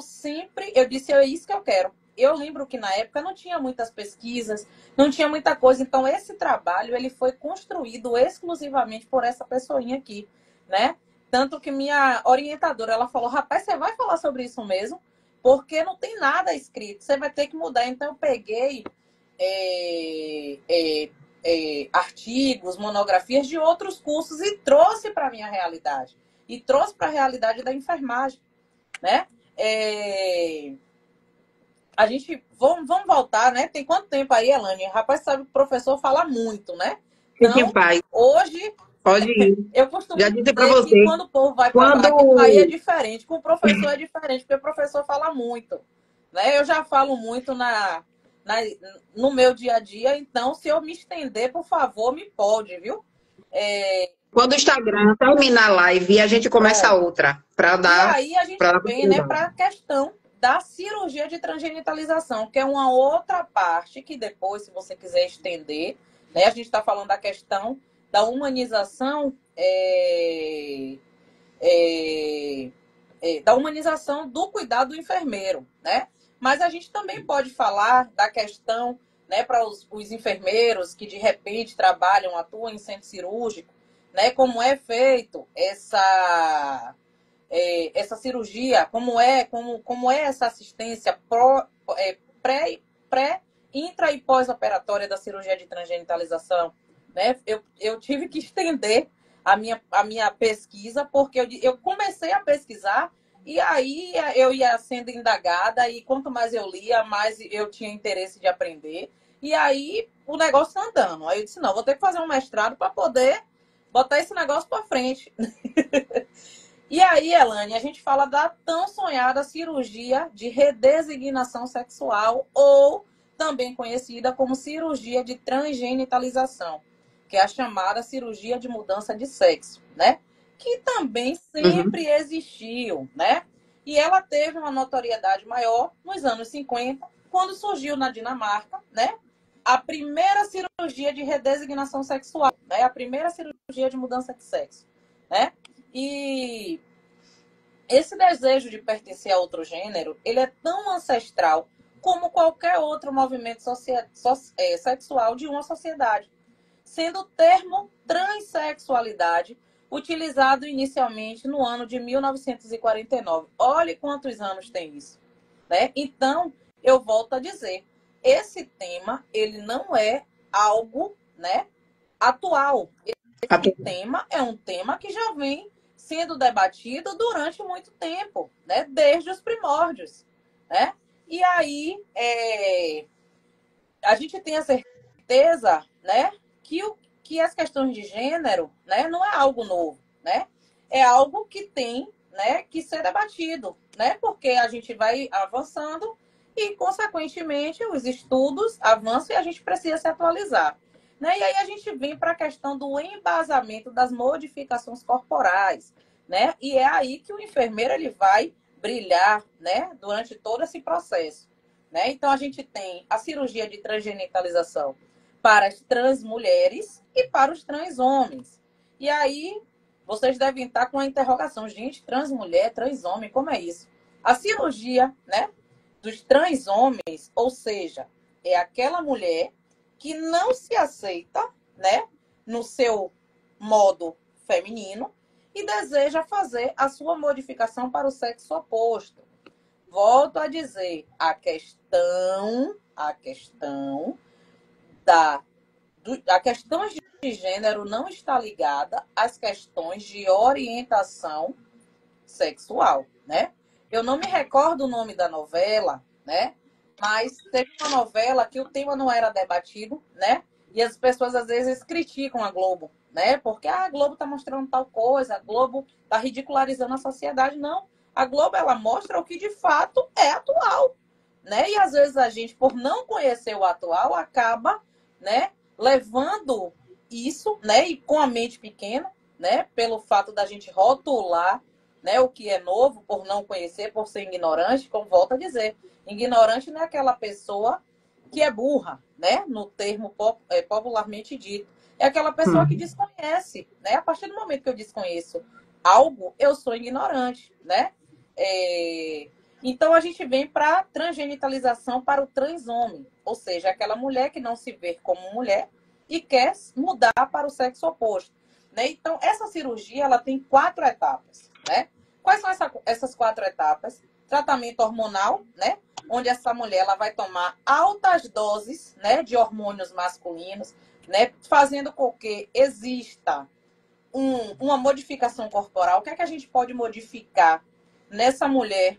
disse, é isso que eu quero. eu lembro que na época não tinha muitas pesquisas, não tinha muita coisa. Então, esse trabalho ele foi construído exclusivamente por essa pessoinha aqui, né? Tanto que minha orientadora, ela falou, rapaz, você vai falar sobre isso mesmo? Porque não tem nada escrito, você vai ter que mudar. Então, eu peguei artigos, monografias de outros cursos e trouxe para a minha realidade. E trouxe para a realidade da enfermagem, né? A gente, vamos voltar, né? Tem quanto tempo aí, Elane? Rapaz, sabe que o professor fala muito, né? Fique Então, em paz. hoje, Pode ir. eu costumo Já disse para dizer que você. quando o povo vai Quando. falar, que com aí é diferente, com o professor é diferente, porque o professor fala muito, né? Eu já falo muito no meu dia a dia, então, se eu me estender, por favor, me pode, viu? Quando o Instagram terminar a live e a gente começa a Pronto. outra, para E dar aí a gente vem, né, para a questão da cirurgia de transgenitalização, que é uma outra parte que depois, se você quiser estender, né, a gente está falando da questão da humanização, da humanização do cuidado do enfermeiro, né? Mas a gente também pode falar da questão, né, para os enfermeiros que de repente trabalham, atuam em centro cirúrgico, né, como é feito essa cirurgia, como é essa assistência pré, intra e pós-operatória da cirurgia de transgenitalização, né? Eu tive que estender a minha pesquisa, porque eu comecei a pesquisar e aí eu ia sendo indagada e quanto mais eu lia, mais eu tinha interesse de aprender. E aí o negócio tá andando. Aí eu disse, não, vou ter que fazer um mestrado para poder botar esse negócio para frente. E aí, Elane, a gente fala da tão sonhada cirurgia de redesignação sexual, ou também conhecida como cirurgia de transgenitalização, que é a chamada cirurgia de mudança de sexo, né? Que também sempre existiu, né? E ela teve uma notoriedade maior nos anos 50, quando surgiu na Dinamarca, né? A primeira cirurgia de redesignação sexual, né? A primeira cirurgia de mudança de sexo, né? E esse desejo de pertencer a outro gênero, ele é tão ancestral como qualquer outro movimento sexual de uma sociedade, sendo o termo transexualidade utilizado inicialmente no ano de 1949. Olhe quantos anos tem isso, né? Então, eu volto a dizer, esse tema, ele não é algo, né, atual. Esse tema é um tema que já vem sendo debatido durante muito tempo, né? Desde os primórdios, né? E aí a gente tem a certeza, né, que as questões de gênero, né, não é algo novo, né? É algo que tem, né, que ser debatido, né? Porque a gente vai avançando e, consequentemente, os estudos avançam e a gente precisa se atualizar. Né? E aí a gente vem para a questão do embasamento das modificações corporais, né? E é aí que o enfermeiro ele vai brilhar, né? Durante todo esse processo, né? Então a gente tem a cirurgia de transgenitalização para as trans mulheres e para os trans homens. E aí vocês devem estar com a interrogação, gente, trans mulher, trans homem, como é isso? A cirurgia, né? Dos trans homens, ou seja, é aquela mulher que não se aceita, né, no seu modo feminino e deseja fazer a sua modificação para o sexo oposto. Volto a dizer, a questão de gênero não está ligada às questões de orientação sexual, né? Eu não me recordo o nome da novela, né? Mas teve uma novela que o tema não era debatido, né? E as pessoas às vezes criticam a Globo, né? Porque a Globo está mostrando tal coisa, a Globo está ridicularizando a sociedade. Não, a Globo ela mostra o que de fato é atual, né? E às vezes a gente, por não conhecer o atual, acaba, né, levando isso, né, e com a mente pequena, né, pelo fato da gente rotular, né, o que é novo, por não conhecer, por ser ignorante, como volto a dizer. Ignorante não é aquela pessoa que é burra, né, no termo popularmente dito. É aquela pessoa que desconhece, né? A partir do momento que eu desconheço algo, eu sou ignorante, né? Então, a gente vem para a transgenitalização para o transhomem, ou seja, aquela mulher que não se vê como mulher e quer mudar para o sexo oposto. Né? Então, essa cirurgia ela tem 4 etapas. Né? Quais são essas 4 etapas? Tratamento hormonal, né? Onde essa mulher ela vai tomar altas doses, né, de hormônios masculinos, né, fazendo com que exista uma modificação corporal. O que é que a gente pode modificar nessa mulher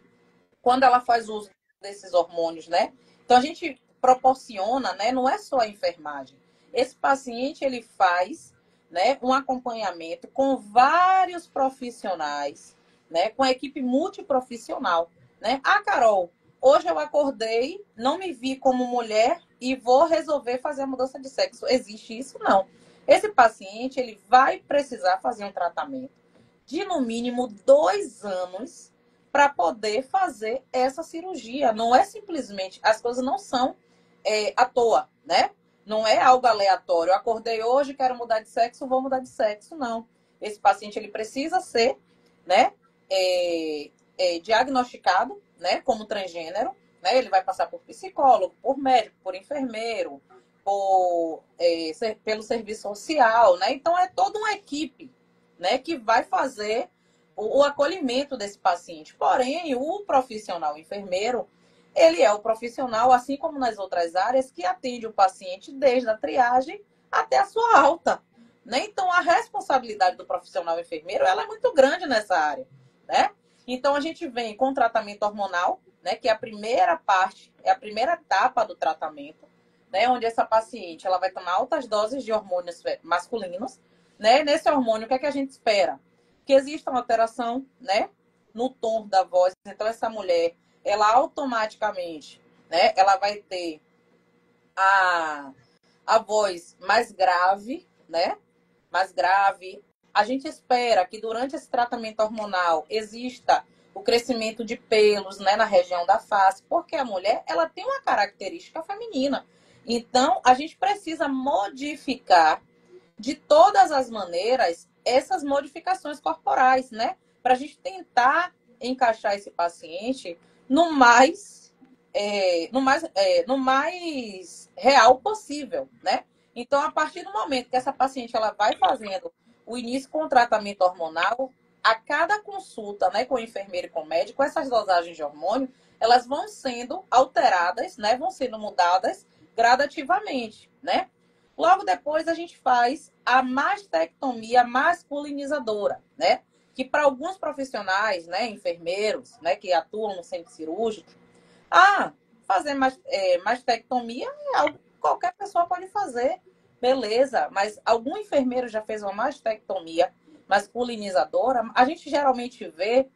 quando ela faz uso desses hormônios, né? Então a gente proporciona, né? Não é só a enfermagem. Esse paciente ele faz, né? Um acompanhamento com vários profissionais, né? Com a equipe multiprofissional, né? Ah, Carol, hoje eu acordei, não me vi como mulher e vou resolver fazer a mudança de sexo. Existe isso? Não. Esse paciente ele vai precisar fazer um tratamento de no mínimo 2 anos para poder fazer essa cirurgia. Não é simplesmente, as coisas não são à toa, né? Não é algo aleatório. Eu acordei hoje, quero mudar de sexo, vou mudar de sexo, não. Esse paciente ele precisa ser, né, diagnosticado, né, como transgênero, né? Ele vai passar por psicólogo, por médico, por enfermeiro, pelo serviço social, né? Então é toda uma equipe, né, que vai fazer o acolhimento desse paciente. Porém, o profissional enfermeiro, ele é o profissional, assim como nas outras áreas, que atende o paciente desde a triagem até a sua alta. Né? Então, a responsabilidade do profissional enfermeiro ela é muito grande nessa área. Né? Então, a gente vem com tratamento hormonal, né, que é a primeira parte, é a primeira etapa do tratamento, né, onde essa paciente ela vai tomar altas doses de hormônios masculinos. Né? Nesse hormônio, o que é que a gente espera? Que exista uma alteração, né, no tom da voz. Então, essa mulher, ela automaticamente, né, ela vai ter a voz mais grave, né, mais grave. A gente espera que durante esse tratamento hormonal exista o crescimento de pelos, né, na região da face, porque a mulher, ela tem uma característica feminina. Então, a gente precisa modificar de todas as maneiras essas modificações corporais, né? Para a gente tentar encaixar esse paciente no mais real possível, né? Então, a partir do momento que essa paciente ela vai fazendo o início com o tratamento hormonal, a cada consulta, né, com o enfermeiro e com o médico, essas dosagens de hormônio, elas vão sendo alteradas, né, vão sendo mudadas gradativamente, né? Logo depois a gente faz a mastectomia masculinizadora, né? Que para alguns profissionais, né, enfermeiros, né, que atuam no centro cirúrgico, fazer mastectomia é algo que qualquer pessoa pode fazer, beleza, mas algum enfermeiro já fez uma mastectomia masculinizadora? A gente geralmente vê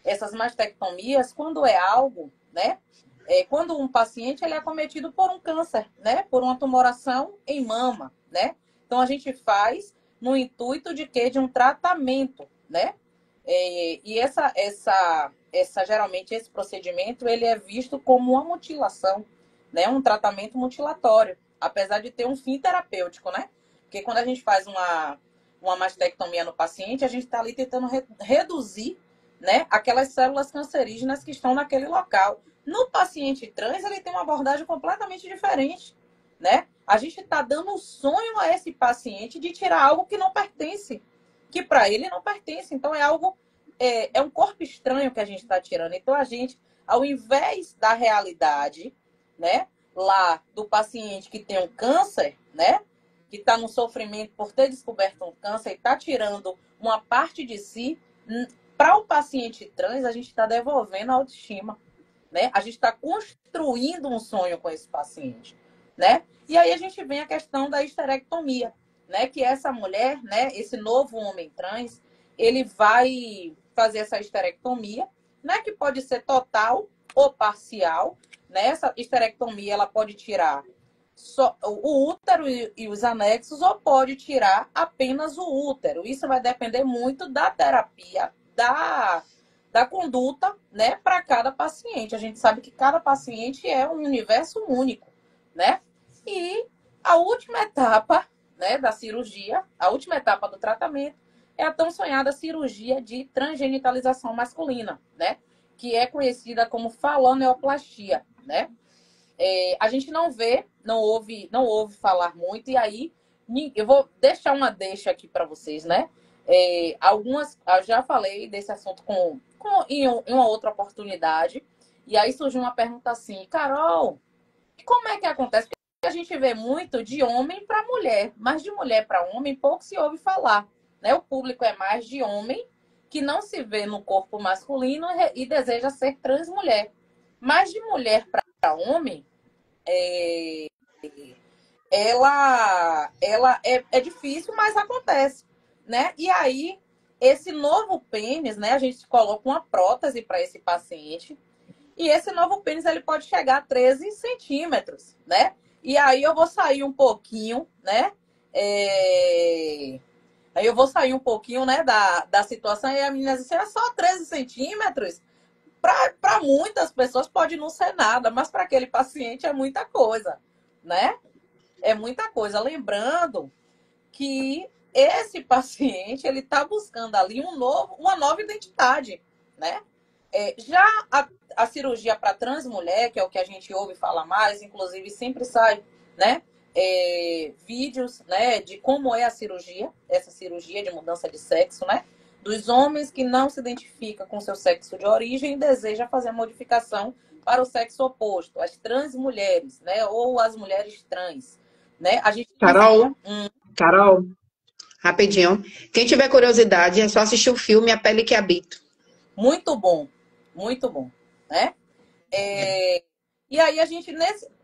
essas mastectomias quando é algo, né? Quando um paciente ele é acometido por um câncer, né? Por uma tumoração em mama, né? Então a gente faz no intuito de quê? De um tratamento, né? E geralmente esse procedimento ele é visto como uma mutilação, né? Um tratamento mutilatório, apesar de ter um fim terapêutico, né? Porque quando a gente faz uma mastectomia no paciente, a gente está ali tentando reduzir, né, aquelas células cancerígenas que estão naquele local. No paciente trans, ele tem uma abordagem completamente diferente, né? A gente está dando um sonho a esse paciente de tirar algo que não pertence, que para ele não pertence. Então, é um corpo estranho que a gente está tirando. Então, a gente, ao invés da realidade, né, lá do paciente que tem um câncer, né, que está no sofrimento por ter descoberto um câncer e está tirando uma parte de si, para o paciente trans, a gente está devolvendo a autoestima, né? A gente está construindo um sonho com esse paciente, né? E aí a gente vem a questão da histerectomia, né? Que essa mulher, né? Esse novo homem trans, ele vai fazer essa histerectomia, né? Que pode ser total ou parcial, né? Essa histerectomia, ela pode tirar só o útero e os anexos, ou pode tirar apenas o útero. Isso vai depender muito da terapia, da conduta, né, para cada paciente. A gente sabe que cada paciente é um universo único, né? E a última etapa, né, da cirurgia, a última etapa do tratamento é a tão sonhada cirurgia de transgenitalização masculina, né? que é conhecida como faloneoplastia, né? A gente não vê, não ouve falar muito, e aí eu vou deixar uma deixa aqui para vocês, né? Eu já falei desse assunto em uma outra oportunidade, e aí surgiu uma pergunta assim, Carol, como é que acontece? Porque a gente vê muito de homem para mulher, mas de mulher para homem pouco se ouve falar, né? O público é mais de homem que não se vê no corpo masculino e deseja ser trans mulher. Mas de mulher para homem, é, ela é difícil, mas acontece, né? E aí, esse novo pênis, né? A gente coloca uma prótese para esse paciente e esse novo pênis ele pode chegar a 13 centímetros, né? E aí eu vou sair um pouquinho, né? Aí eu vou sair um pouquinho, né, da situação e a menina diz assim, é só 13 centímetros? Para muitas pessoas pode não ser nada, mas para aquele paciente é muita coisa, né? É muita coisa. Lembrando que esse paciente ele está buscando ali uma nova identidade, né? Já a cirurgia para trans mulher, que é o que a gente ouve falar mais, inclusive sempre sai, né? Vídeos, né, de como é essa cirurgia de mudança de sexo, né? Dos homens que não se identificam com seu sexo de origem e deseja fazer a modificação para o sexo oposto, as trans mulheres, né? Ou as mulheres trans, né? A gente Carol, rapidinho. Quem tiver curiosidade, é só assistir o filme A Pele que Habito. muito bom, né? E aí a gente,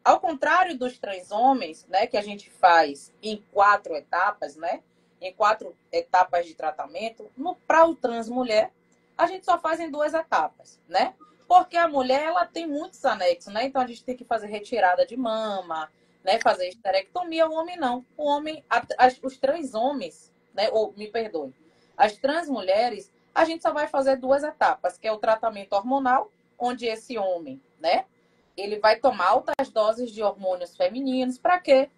ao contrário dos trans homens, né, que a gente faz em 4 etapas, né? Em 4 etapas de tratamento, para o trans mulher, a gente só faz em 2 etapas, né? Porque a mulher, ela tem muitos anexos, né? Então a gente tem que fazer retirada de mama, né? Fazer esterectomia, o homem não. O homem, os trans homens, né? Ou, me perdoe, as trans mulheres, a gente só vai fazer 2 etapas, que é o tratamento hormonal, onde esse homem, né? Ele vai tomar altas doses de hormônios femininos. Para quê?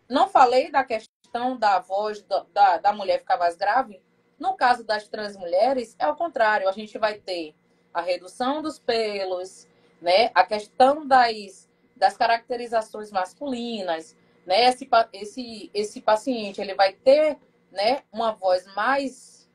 Não falei da questão da voz da mulher ficar mais grave? No caso das trans mulheres, é o contrário. A gente vai ter a redução dos pelos, né? A questão das caracterizações masculinas, né? Esse paciente ele vai ter, né, uma voz mais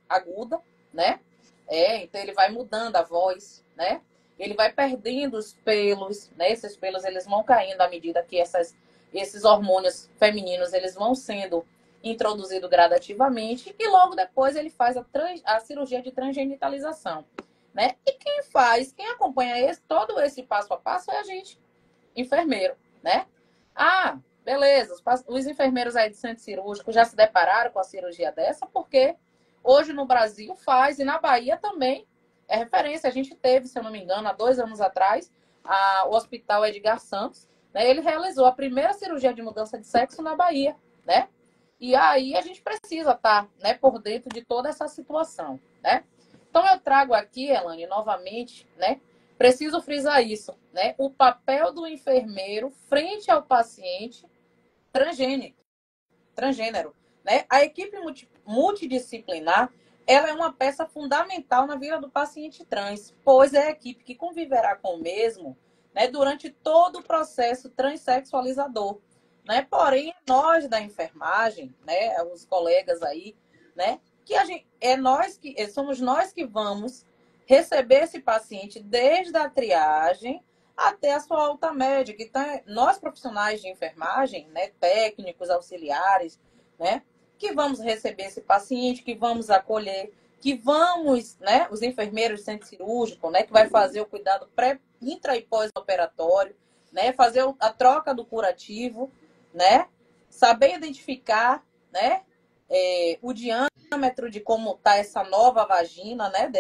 aguda, né? Então ele vai mudando a voz, né? Ele vai perdendo os pelos, né? Esses pelos eles vão caindo à medida que esses hormônios femininos eles vão sendo introduzidos gradativamente e logo depois ele faz a cirurgia de transgenitalização, né? E quem acompanha todo esse passo a passo é a gente, enfermeiro, né? Ah, beleza, os enfermeiros aí de centro cirúrgico já se depararam com a cirurgia dessa, porque hoje no Brasil faz e na Bahia também é referência. A gente teve, se eu não me engano, há 2 anos atrás, o Hospital Edgar Santos, né? Ele realizou a primeira cirurgia de mudança de sexo na Bahia, né? E aí a gente precisa estar, né, por dentro de toda essa situação, né? Então eu trago aqui, Elane, novamente, né? Preciso frisar isso, né? O papel do enfermeiro frente ao paciente transgênero, né? A equipe multidisciplinar, ela é uma peça fundamental na vida do paciente trans, pois é a equipe que conviverá com o mesmo, né, durante todo o processo transexualizador, né? Porém, nós da enfermagem, né, os colegas aí, né, que somos nós que vamos receber esse paciente desde a triagem até a sua alta médica. Então, nós profissionais de enfermagem, né, técnicos, auxiliares, né, que vamos receber esse paciente, que vamos acolher, que vamos, né, os enfermeiros do centro cirúrgico, né, que vai fazer o cuidado intra e pós-operatório, né, fazer a troca do curativo, né, saber identificar, né, o diâmetro de como está essa nova vagina, né,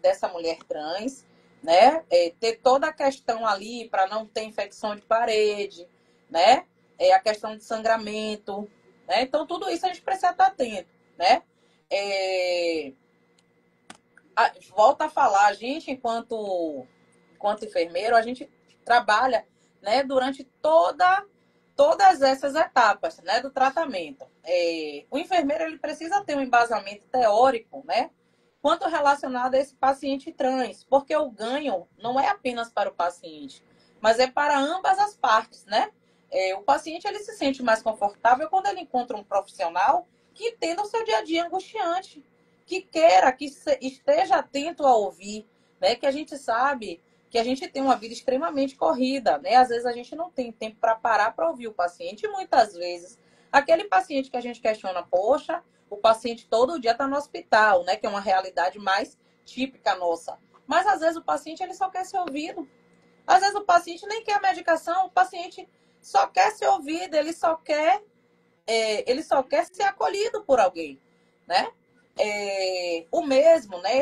dessa mulher trans, né, ter toda a questão ali para não ter infecção de parede, né, a questão de sangramento, né, então tudo isso a gente precisa estar atento, né. Volta a falar, a gente enquanto enfermeiro, a gente trabalha, né, durante todas essas etapas, né, do tratamento. O enfermeiro ele precisa ter um embasamento teórico, né, quanto relacionado a esse paciente trans, porque o ganho não é apenas para o paciente, mas é para ambas as partes, né? O paciente ele se sente mais confortável quando ele encontra um profissional que entenda o seu dia a dia angustiante, que queira, que esteja atento a ouvir, né? Que a gente sabe que a gente tem uma vida extremamente corrida, né? Às vezes a gente não tem tempo para parar para ouvir o paciente, e muitas vezes aquele paciente que a gente questiona, poxa, o paciente todo dia está no hospital, né? Que é uma realidade mais típica nossa. Mas às vezes o paciente ele só quer ser ouvido. Às vezes o paciente nem quer a medicação, o paciente só quer ser ouvido, ele só quer ser acolhido por alguém, né? O mesmo, né?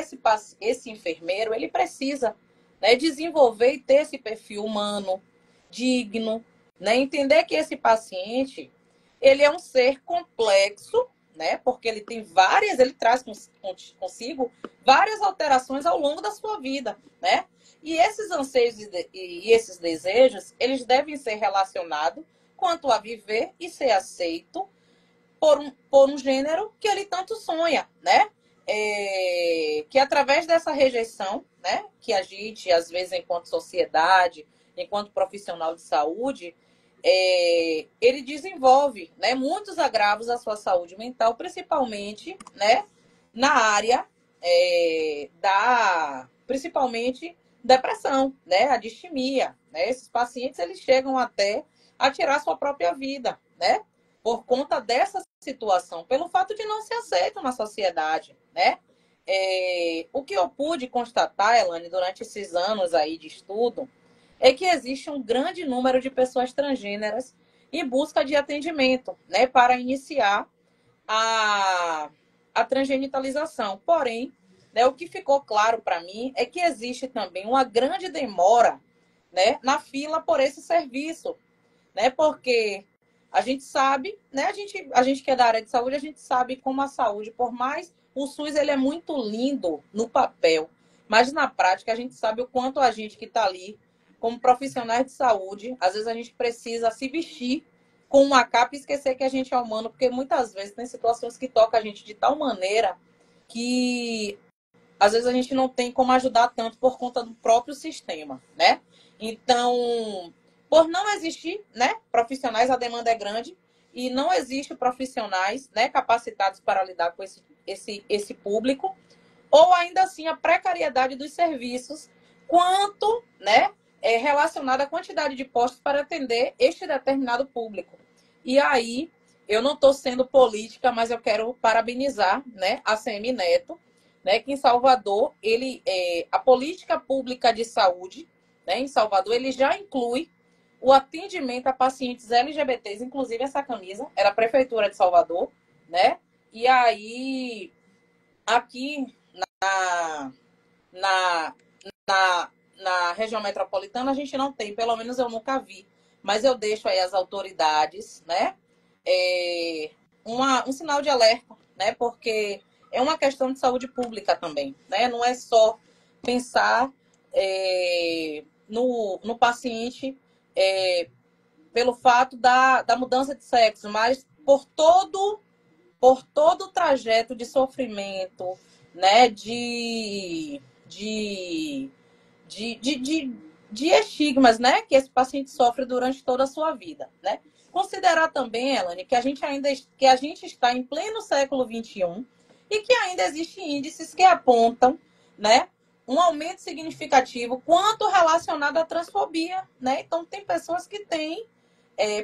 Esse enfermeiro, ele precisa, né, desenvolver e ter esse perfil humano, digno, né? Entender que esse paciente, ele é um ser complexo, né? Porque ele traz consigo várias alterações ao longo da sua vida, né? E esses anseios e esses desejos, eles devem ser relacionados quanto a viver e ser aceito por um gênero que ele tanto sonha, né? Que através dessa rejeição, né? Que a gente, às vezes, enquanto sociedade, enquanto profissional de saúde, ele desenvolve, né, muitos agravos à sua saúde mental, principalmente, né, na área principalmente depressão, né, a distimia, né? Esses pacientes eles chegam até a tirar sua própria vida, né? Por conta dessa situação, pelo fato de não ser aceito na sociedade, né? O que eu pude constatar, Elane, durante esses anos aí de estudo, é que existe um grande número de pessoas transgêneras em busca de atendimento, né, para iniciar a transgenitalização. Porém, né, o que ficou claro para mim é que existe também uma grande demora, né, na fila por esse serviço, né, porque a gente sabe, né, a gente que é da área de saúde, a gente sabe como a saúde, por mais o SUS ele é muito lindo no papel, mas na prática a gente sabe o quanto a gente que está ali como profissionais de saúde, às vezes a gente precisa se vestir com uma capa e esquecer que a gente é humano, porque muitas vezes tem situações que tocam a gente de tal maneira que às vezes a gente não tem como ajudar tanto por conta do próprio sistema, né? Então, por não existir, né, profissionais, a demanda é grande e não existe profissionais, né, capacitados para lidar com esse público, ou ainda assim a precariedade dos serviços, quanto, né, é relacionada à quantidade de postos para atender este determinado público. E aí, eu não estou sendo política, mas eu quero parabenizar, né, a CM Neto, né, que em Salvador, a política pública de saúde, né, em Salvador, ele já inclui o atendimento a pacientes LGBTs, inclusive essa camisa, era a Prefeitura de Salvador, né? E aí, aqui na, na região metropolitana, a gente não tem, pelo menos eu nunca vi. Mas eu deixo aí as autoridades, né? Um sinal de alerta, né? Porque é uma questão de saúde pública também, né? Não é só pensar no paciente pelo fato da mudança de sexo, mas por todo o trajeto de sofrimento, né? De estigmas, né, que esse paciente sofre durante toda a sua vida, né? Considerar também, Elane, que a gente está em pleno século XXI e que ainda existem índices que apontam, né, um aumento significativo quanto relacionado à transfobia, né? Então tem pessoas que têm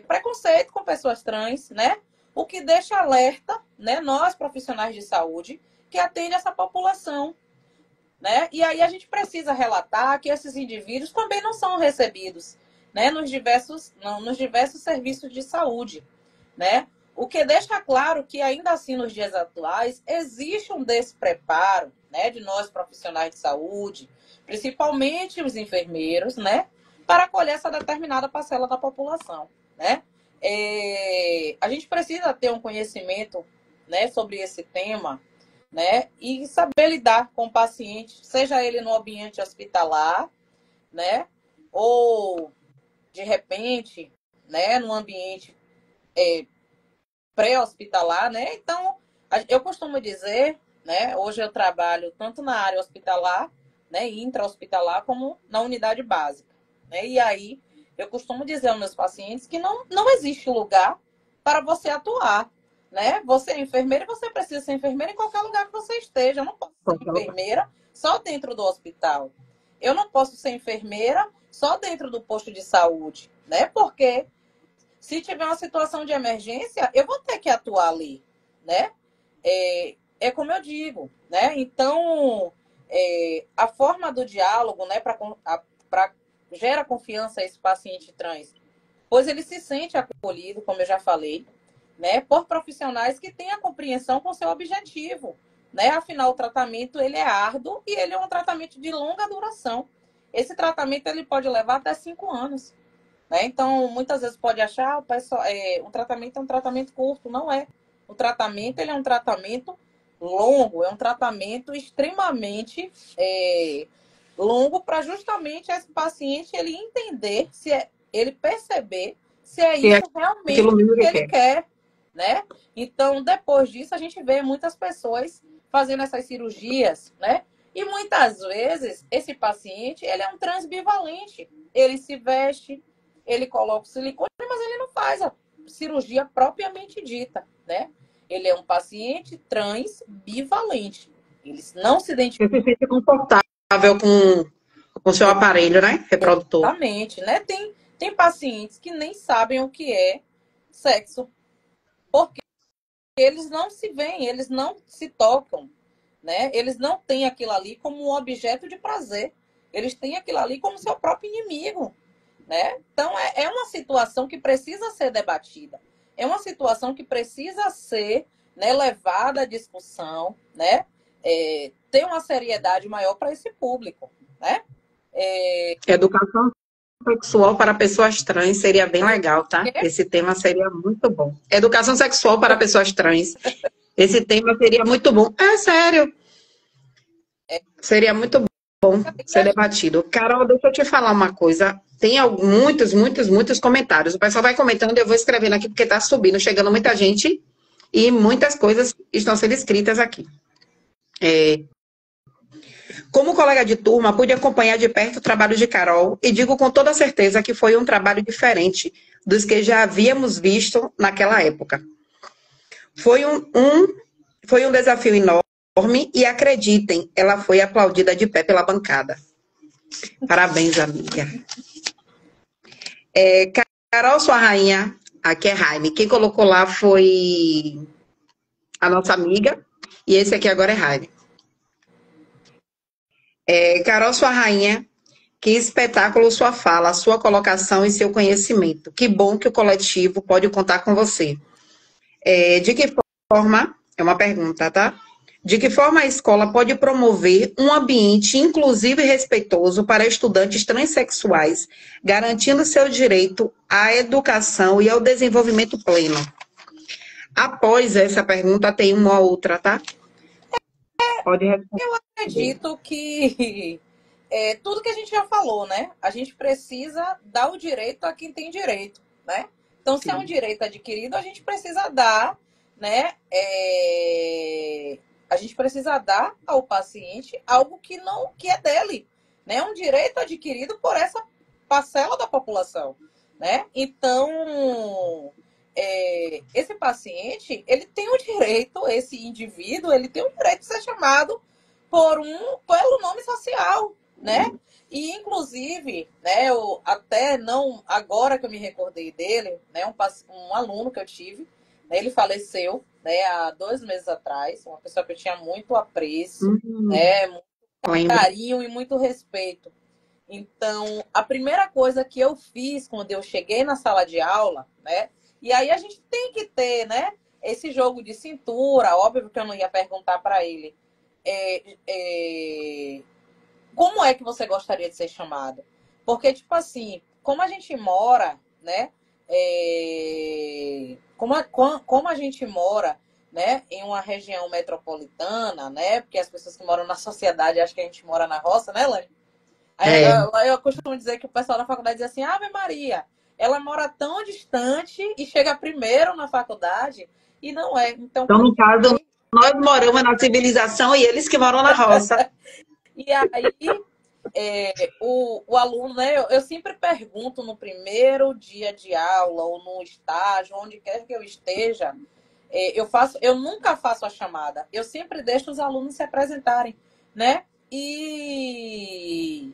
preconceito com pessoas trans, né? O que deixa alerta, né, nós profissionais de saúde que atendem essa população, né? E aí a gente precisa relatar que esses indivíduos também não são recebidos, né, nos diversos serviços de saúde, né? O que deixa claro que ainda assim nos dias atuais existe um despreparo, né, de nós profissionais de saúde, principalmente os enfermeiros, né, para acolher essa determinada parcela da população, né? A gente precisa ter um conhecimento, né, sobre esse tema, né? E saber lidar com o paciente, seja ele no ambiente hospitalar, né? Ou, de repente, né, no ambiente pré-hospitalar, né? Então, eu costumo dizer, né? Hoje eu trabalho tanto na área hospitalar, né, intra-hospitalar, como na unidade básica, né? E aí eu costumo dizer aos meus pacientes que não existe lugar para você atuar, né? Você é enfermeira e você precisa ser enfermeira em qualquer lugar que você esteja. Eu não posso ser enfermeira só dentro do hospital. Eu não posso ser enfermeira só dentro do posto de saúde, né? Porque se tiver uma situação de emergência, eu vou ter que atuar ali, né? É como eu digo, né? Então, a forma do diálogo, né, para gera confiança a esse paciente trans, pois ele se sente acolhido, como eu já falei, né, por profissionais que têm a compreensão com seu objetivo, né? Afinal, o tratamento ele é árduo e ele é um tratamento de longa duração. Esse tratamento ele pode levar até 5 anos. Né? Então, muitas vezes pode achar o pessoal, um tratamento é um tratamento curto. Não é. O tratamento ele é um tratamento longo, é um tratamento extremamente longo para justamente esse paciente ele entender, ele perceber se é isso realmente que ele quer. Né? Então, depois disso, a gente vê muitas pessoas fazendo essas cirurgias, né? E muitas vezes esse paciente ele é um transbivalente. Ele se veste, ele coloca o silicone, mas ele não faz a cirurgia propriamente dita, né? Ele é um paciente trans bivalente. Ele não se identifica. Ele se sente confortável com o seu aparelho, né? Reprodutor. Exatamente, né? Tem pacientes que nem sabem o que é sexo, porque eles não se veem, eles não se tocam, né? Eles não têm aquilo ali como um objeto de prazer. Eles têm aquilo ali como seu próprio inimigo. Né? Então, é uma situação que precisa ser debatida. É uma situação que precisa ser, né, levada à discussão, né? Ter uma seriedade maior para esse público. Né? Educação sexual para pessoas trans seria bem legal, tá? Esse tema seria muito bom. Educação sexual para pessoas trans. Esse tema seria muito bom. É sério. Seria muito bom ser debatido. Carol, deixa eu te falar uma coisa. Tem muitos comentários. O pessoal vai comentando, eu vou escrevendo aqui, porque está subindo, chegando muita gente, e muitas coisas estão sendo escritas aqui. Como colega de turma, pude acompanhar de perto o trabalho de Carol, e digo com toda certeza que foi um trabalho diferente dos que já havíamos visto naquela época. Foi um desafio enorme, e acreditem, ela foi aplaudida de pé pela bancada. Parabéns, amiga. Carol, sua rainha, aqui é Jaime. Quem colocou lá foi a nossa amiga, e esse aqui agora é Jaime. Carol, sua rainha, que espetáculo sua fala, sua colocação e seu conhecimento. Que bom que o coletivo pode contar com você. De que forma, é uma pergunta, tá? De que forma a escola pode promover um ambiente inclusivo e respeitoso para estudantes transexuais, garantindo seu direito à educação e ao desenvolvimento pleno? Após essa pergunta, tem uma outra, tá? Pode responder. Eu acredito que tudo que a gente já falou, né? A gente precisa dar o direito a quem tem direito, né? Então, se é um direito adquirido, a gente precisa dar, né? A gente precisa dar ao paciente algo que é dele, né? Um direito adquirido por essa parcela da população, né? Então, esse paciente, ele tem o direito, esse indivíduo, ele tem o direito de ser chamado pelo nome social, né? E, inclusive, né, eu até não, agora que eu me recordei dele, né, um aluno que eu tive, né, ele faleceu, né, há 2 meses atrás, uma pessoa que eu tinha muito apreço, né, muito carinho e muito respeito. Então, a primeira coisa que eu fiz quando eu cheguei na sala de aula, né, e aí a gente tem que ter, né, esse jogo de cintura, óbvio que eu não ia perguntar para ele, como é que você gostaria de ser chamada? Porque, tipo assim, como a gente mora, né? Como a gente mora, né, em uma região metropolitana, né? Porque as pessoas que moram na sociedade acham que a gente mora na roça, né, Lani? Aí eu costumo dizer que o pessoal da faculdade diz assim, Ave Maria, ela mora tão distante e chega primeiro na faculdade, e não é. Então, no caso, Nós moramos na civilização e eles que moram na roça. E aí, o aluno, né? Eu sempre pergunto no primeiro dia de aula ou no estágio, onde quer que eu esteja, eu nunca faço a chamada. Eu sempre deixo os alunos se apresentarem, né? E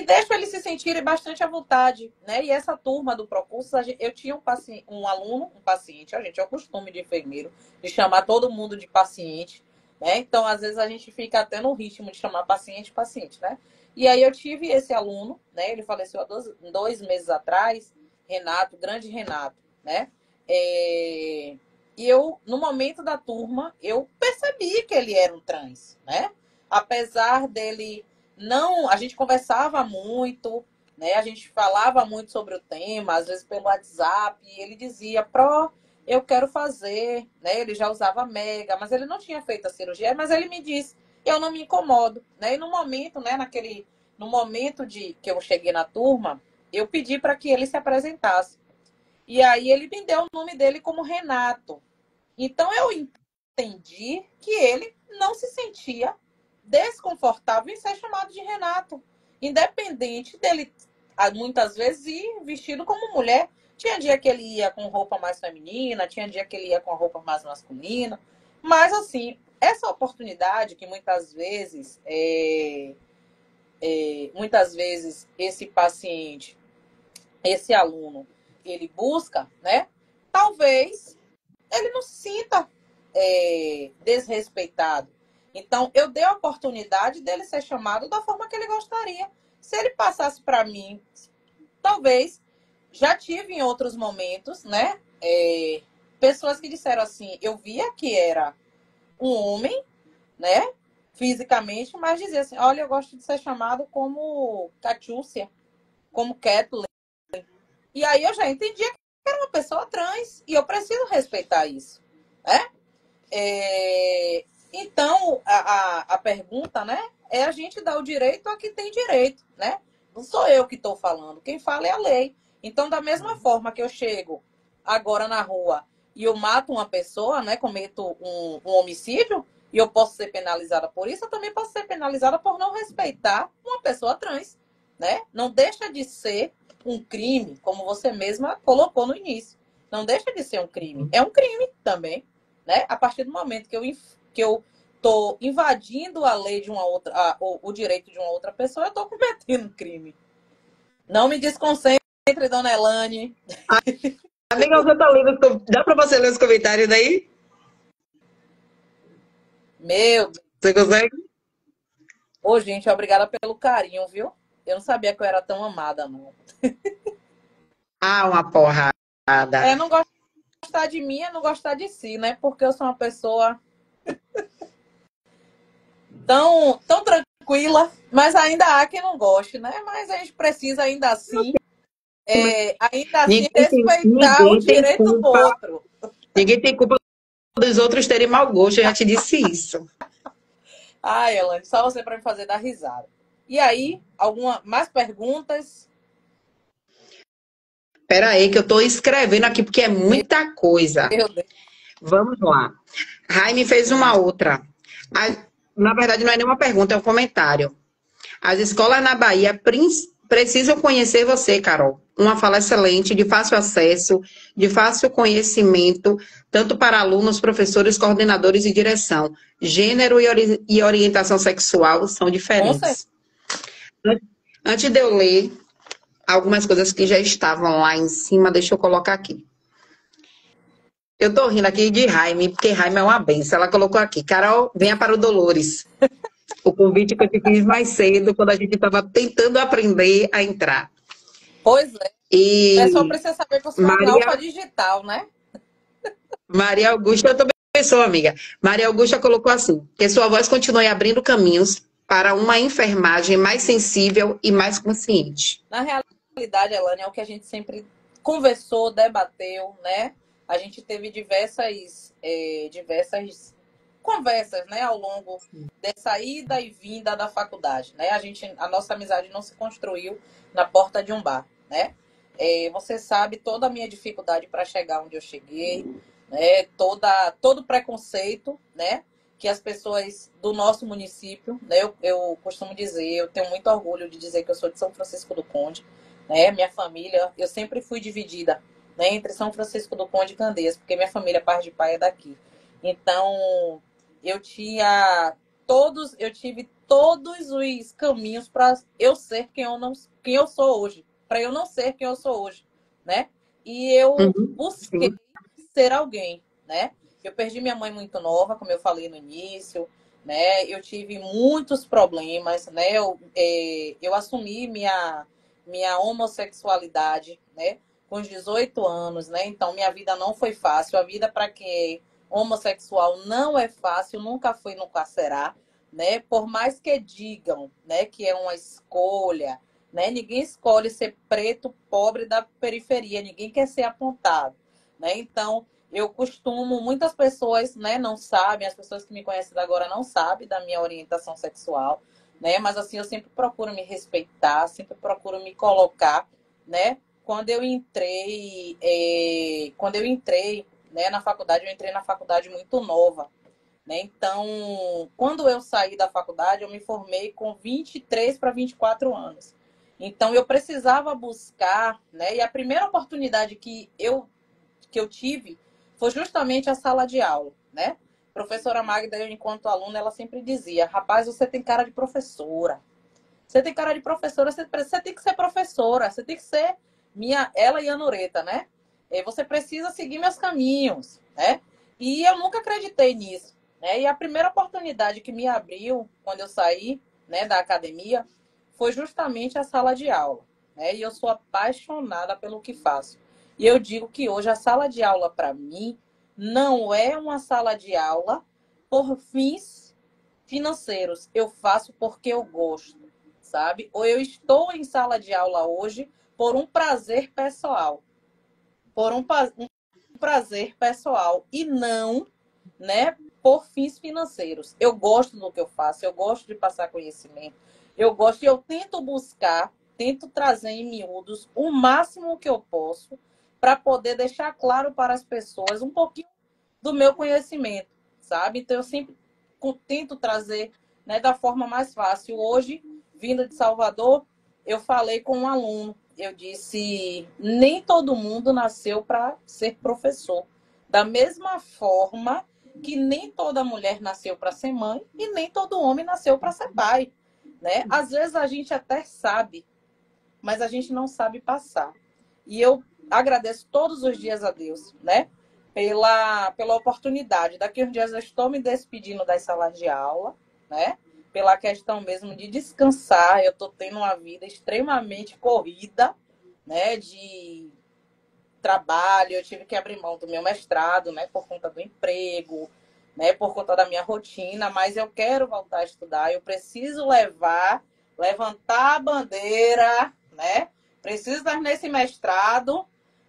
deixo eles se sentirem bastante à vontade, né? E essa turma do Procurso, eu tinha um aluno, um paciente, a gente é o costume de enfermeiro, de chamar todo mundo de paciente, né? Então, às vezes, a gente fica até no ritmo de chamar paciente, paciente, né? E aí eu tive esse aluno, né? Ele faleceu há 2 meses atrás, Renato, grande Renato, né? E eu, no momento da turma, eu percebi que ele era um trans, né? Apesar dele não, a gente conversava muito, né? A gente falava muito sobre o tema, às vezes pelo WhatsApp, e ele dizia, eu quero fazer, né? Ele já usava Mega, mas ele não tinha feito a cirurgia, mas ele me disse, eu não me incomodo, né? E no momento, né, no momento de que eu cheguei na turma, eu pedi para que ele se apresentasse. E aí ele me deu o nome dele como Renato. Então eu entendi que ele não se sentia desconfortável em ser chamado de Renato, independente dele muitas vezes ir vestido como mulher. Tinha dia que ele ia com roupa mais feminina, tinha dia que ele ia com roupa mais masculina, mas assim, essa oportunidade que muitas vezes esse paciente, esse aluno, ele busca, né? Talvez ele não se sinta desrespeitado. Então, eu dei a oportunidade dele ser chamado da forma que ele gostaria. Se ele passasse para mim, talvez, já tive em outros momentos, né? Pessoas que disseram assim, eu via que era um homem, né? Fisicamente, mas dizia assim, olha, eu gosto de ser chamado como Catiúcia, como Kathleen. E aí eu já entendia que era uma pessoa trans e eu preciso respeitar isso, né? Então, a pergunta, né, é a gente dar o direito a quem tem direito, né? Não sou eu que estou falando, quem fala é a lei. Então, da mesma forma que eu chego agora na rua e eu mato uma pessoa, né, cometo um homicídio, e eu posso ser penalizada por isso, eu também posso ser penalizada por não respeitar uma pessoa trans, né? Não deixa de ser um crime, como você mesma colocou no início. Não deixa de ser um crime. É um crime também, né? A partir do momento que eu estou invadindo a lei de uma outra, o direito de uma outra pessoa, eu estou cometendo um crime. Não me desconcentre, dona Elane. Amiga, você tá lendo, dá para você ler os comentários daí? Meu Deus. Você consegue? Ô, gente, obrigada pelo carinho, viu? Eu não sabia que eu era tão amada, não. Ah, uma porrada. Não gostar de mim é não gostar de si, né? Porque eu sou uma pessoa tão tranquila, mas ainda há quem não goste, né? Mas a gente precisa ainda assim respeitar o Ninguém tem direito do culpa. outro. Ninguém tem culpa dos outros terem mau gosto, eu já te disse isso. Ah, Elaine, só você para me fazer dar risada. E aí, mais perguntas? Espera aí, que eu estou escrevendo aqui, porque é muita coisa. Meu Deus. Vamos lá. Jaime fez uma outra. Na verdade, não é nenhuma pergunta, é um comentário. As escolas na Bahia precisam conhecer você, Carol. Uma fala excelente, de fácil acesso, de fácil conhecimento, tanto para alunos, professores, coordenadores e direção. Gênero e orientação sexual são Com certeza. diferentes. Antes de eu ler algumas coisas que já estavam lá em cima, deixa eu colocar aqui. Eu tô rindo aqui de Jaime, porque Jaime é uma benção. Ela colocou aqui, Carol, venha para o Dolores. O convite que eu te fiz mais cedo, quando a gente estava tentando aprender a entrar. Pois é. O pessoal E precisa saber que eu sou Maria, analfa digital, né? Maria Augusta, eu também sou amiga. Maria Augusta colocou assim, que sua voz continue abrindo caminhos para uma enfermagem mais sensível e mais consciente. Na realidade, Elane, é o que a gente sempre conversou, debateu, né? A gente teve diversas conversas, né, ao longo dessa ida e vinda da faculdade, né? A nossa amizade não se construiu na porta de um bar, né? Você sabe toda a minha dificuldade para chegar onde eu cheguei, né, todo preconceito, né, que as pessoas do nosso município, né, eu costumo dizer, eu tenho muito orgulho de dizer que eu sou de São Francisco do Conde, né, minha família, eu sempre fui dividida, né, entre São Francisco do Conde e Candeias, porque minha família, parte de pai, é daqui. Então, eu tive todos os caminhos para eu ser quem eu sou hoje, para eu não ser quem eu sou hoje, né? E eu busquei Sim. ser alguém, né? Eu perdi minha mãe muito nova, como eu falei no início, né? Eu tive muitos problemas, né? Eu assumi minha homossexualidade, né? Com os 18 anos, né? Então, minha vida não foi fácil. A vida para quem é homossexual não é fácil, nunca foi, nunca será, né? Por mais que digam, né, que é uma escolha, né? Ninguém escolhe ser preto, pobre da periferia, ninguém quer ser apontado, né? Então, muitas pessoas, né, não sabem, as pessoas que me conhecem agora não sabem da minha orientação sexual, né? Mas assim, eu sempre procuro me respeitar, sempre procuro me colocar, né? Quando eu entrei, né, na faculdade, eu entrei na faculdade muito nova, né? Então, quando eu saí da faculdade, eu me formei com 23 para 24 anos. Então, eu precisava buscar, né? E a primeira oportunidade que eu tive foi justamente a sala de aula, né? A professora Magda, eu, enquanto aluna, ela sempre dizia: rapaz, você tem cara de professora. Você tem cara de professora, você tem que ser professora, você tem que ser ela e a Nureta, né? Você precisa seguir meus caminhos, né? E eu nunca acreditei nisso, né? E a primeira oportunidade que me abriu quando eu saí, né, da academia foi justamente a sala de aula, né? E eu sou apaixonada pelo que faço. E eu digo que hoje a sala de aula, para mim, não é uma sala de aula por fins financeiros. Eu faço porque eu gosto, sabe? Ou eu estou em sala de aula hoje por um prazer pessoal. Por um prazer pessoal e não, né, por fins financeiros. Eu gosto do que eu faço, eu gosto de passar conhecimento, eu tento buscar, tento trazer em miúdos o máximo que eu posso para poder deixar claro para as pessoas um pouquinho do meu conhecimento, sabe? Então eu sempre tento trazer, né, da forma mais fácil. Hoje, vindo de Salvador, eu falei com um aluno. Eu disse: nem todo mundo nasceu para ser professor. Da mesma forma que nem toda mulher nasceu para ser mãe e nem todo homem nasceu para ser pai, né? Às vezes a gente até sabe, mas a gente não sabe passar. E eu agradeço todos os dias a Deus, né? Pela oportunidade. Daqui uns dias eu estou me despedindo das salas de aula, né? Pela questão mesmo de descansar. Eu estou tendo uma vida extremamente corrida, né? De trabalho. Eu tive que abrir mão do meu mestrado, né? Por conta do emprego, né? Por conta da minha rotina. Mas eu quero voltar a estudar. Eu preciso levantar a bandeira, né? Preciso estar nesse mestrado,